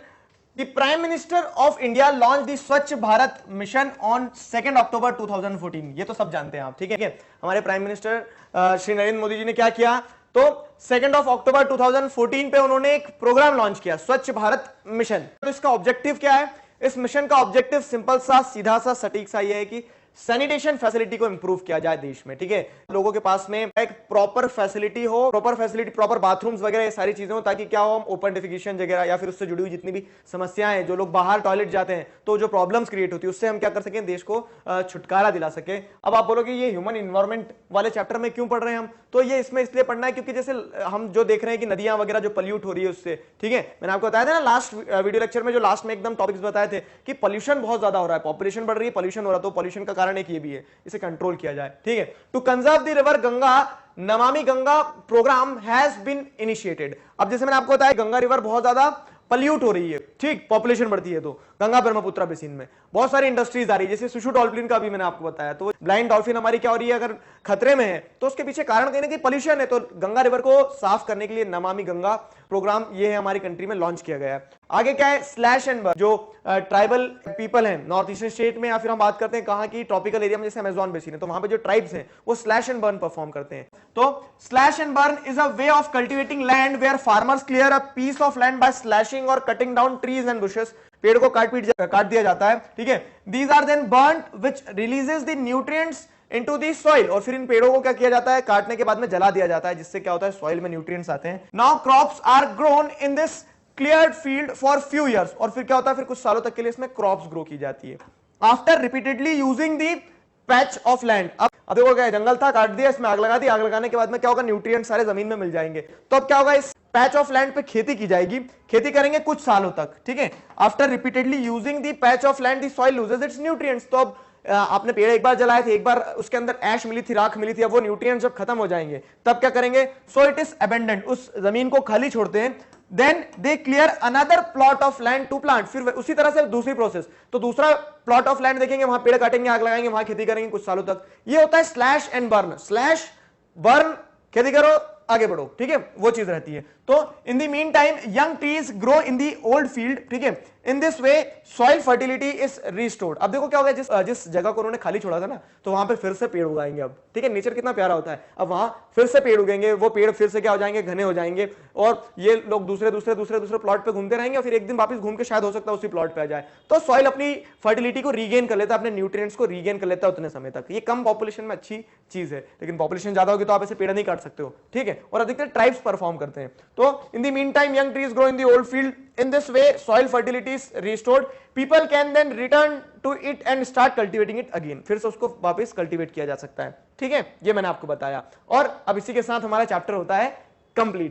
The Prime Minister of India launched the स्वच्छ भारत मिशन on 2 अक्टूबर 2014। ये तो सब जानते हैं आप, ठीक है। हमारे प्राइम मिनिस्टर श्री नरेंद्र मोदी जी ने क्या किया, तो 2 अक्टूबर 2014 पे उन्होंने एक प्रोग्राम लॉन्च किया, स्वच्छ भारत मिशन। तो इसका ऑब्जेक्टिव क्या है? इस मिशन का ऑब्जेक्टिव सिंपल सा, सीधा सा, सटीक सा ये है कि सैनिटेशन फैसिलिटी को इंप्रूव किया जाए देश में, ठीक है। लोगों के पास में एक प्रॉपर फैसिलिटी हो, प्रॉपर बाथरूम्स वगैरह, ये सारी चीजें हो, ताकि क्या हो, ओपन डिफिकेशन वगैरह या फिर उससे जुड़ी हुई जितनी भी समस्याएं हैं, जो लोग बाहर टॉयलेट जाते हैं तो जो प्रॉब्लम्स क्रिएट होती है, उससे हम क्या कर सकें, देश को छुटकारा दिला सके। अब आप बोलोगे ये ह्यूमन इन्वायरमेंट वाले चैप्टर में क्यों पढ़ रहे हैं हम? तो ये इसमें इसलिए पढ़ना है क्योंकि जैसे हम जो देख रहे हैं कि नदियां वगैरह जो पॉल्यूट हो रही है उससे, ठीक है। मैंने आपको बताया था ना लास्ट वीडियो लेक्चर में, जो लास्ट में एकदम टॉपिक्स बताए थे कि पॉल्यूशन बहुत ज्यादा हो रहा है, पॉपुलेशन बढ़ रही है, पॉल्यूशन हो रहा है, तो पॉल्यूशन का कारण एक ये भी है, इसे कंट्रोल किया जाए, ठीक है। To conserve the river Ganga, Namami Ganga programme has been initiated. अब जैसे मैंने आपको बताया गंगा रिवर बहुत ज्यादा पॉल्यूट हो रही है, ठीक, पॉपुलेशन बढ़ती है, तो गंगा ब्रह्मपुत्र बेसिन में बहुत सारी इंडस्ट्रीज आ रही है, जैसे सुशु डॉल्फिन का भी मैंने आपको बताया। तो ब्लाइंड डॉल्फिन हमारी क्या हो रही है, अगर खतरे में है तो उसके पीछे कारण कहीं ना कहीं पॉल्यूशन है। तो गंगा रिवर को साफ करने के लिए नमामि गंगा प्रोग्राम ये है हमारी कंट्री में लॉन्च किया गया है। आगे क्या है, स्लैश एंड बर्न। जो ट्राइबल पीपल हैं नॉर्थ ईस्टर्न स्टेट में, या फिर हम बात करते हैं कहां की, ट्रॉपिकल एरिया में, जैसे अमेज़न बेसिन है, तो वहां पे जो ट्राइब्स हैं वो स्लैश एंड बर्न परफॉर्म करते हैं। तो slash and burn is a way of cultivating land where farmers clear a piece of land by slashing और cutting down trees and bushes. पेड़ को काट दिया जाता है, ठीक है। These are then burned which releases the nutrients into the soil. और फिर इन पेड़ों को क्या किया जाता है, काटने के बाद में जला दिया जाता है, जिससे क्या होता है, सॉइल में न्यूट्रिएंट्स आते हैं। Now crops are grown in this cleared field for few years. और फिर क्या होता है, फिर कुछ सालों तक के लिए इसमें क्रॉप्स ग्रो की जाती है। After repeatedly using the patch of land. अब देखो क्या, जंगल था, काट दिया, इसमें आग लगा दी, आग लगाने के बाद में क्या होगा, न्यूट्रिएंट सारे जमीन में मिल जाएंगे। तो अब क्या होगा, इस पैच ऑफ लैंड पे खेती की जाएगी, खेती करेंगे कुछ सालों तक, ठीक है। After repeatedly using the patch of land the soil loses it's nutrients. तो अब आपने पेड़ एक बार जलाए थे, एक बार उसके अंदर ऐश मिली थी, राख मिली थी, अब वो न्यूट्रिएंट्स जब खत्म हो जाएंगे तब क्या करेंगे, सो इट इज अबेंडेंट, उस जमीन को खाली छोड़ते हैं। Then they clear another plot of land to plant. फिर उसी तरह से दूसरी प्रोसेस, तो दूसरा प्लॉट ऑफ लैंड देखेंगे, वहां पेड़ काटेंगे, आग लगाएंगे, वहां खेती करेंगे कुछ सालों तक। ये होता है slash and burn. Slash burn, खेती करो, आगे बढ़ो, ठीक है, वो चीज रहती है। तो in the mean time young trees grow in the old field, ठीक है। In this way soil fertility is restored. अब देखो क्या होगा, जिस जगह को उन्होंने खाली छोड़ा था ना, तो वहां पे फिर से पेड़ उगाएंगे अब, ठीक है। नेचर कितना प्यारा होता है, अब वहां फिर से पेड़ उगेंगे, वो पेड़ फिर से क्या हो जाएंगे, घने हो जाएंगे, और ये लोग दूसरे प्लॉट पे घूमते रहेंगे, और फिर एक दिन वापस घूम के शायद हो सकता है उसी प्लॉट पे आ जाए। तो सॉइल अपनी फर्टिलिटी को रीगेन कर लेता है, अपने न्यूट्रिएंट्स को रीगेन कर लेता है उतने समय तक। ये कम पॉपुलेशन में अच्छी चीज है, लेकिन पॉपुलेशन ज्यादा होगी तो आप ऐसे पेड़ नहीं काट सकते हो, ठीक है। और अधिकतर ट्राइब्स परफॉर्म करते हैं। तो in the mean time young trees grow in the old field. In this way soil fertility is restored. People can then return to it and start cultivating it again. फिर से उसको वापस cultivate किया जा सकता है, ठीक है। ये मैंने आपको बताया, और अब इसी के साथ हमारा चैप्टर होता है कंप्लीट।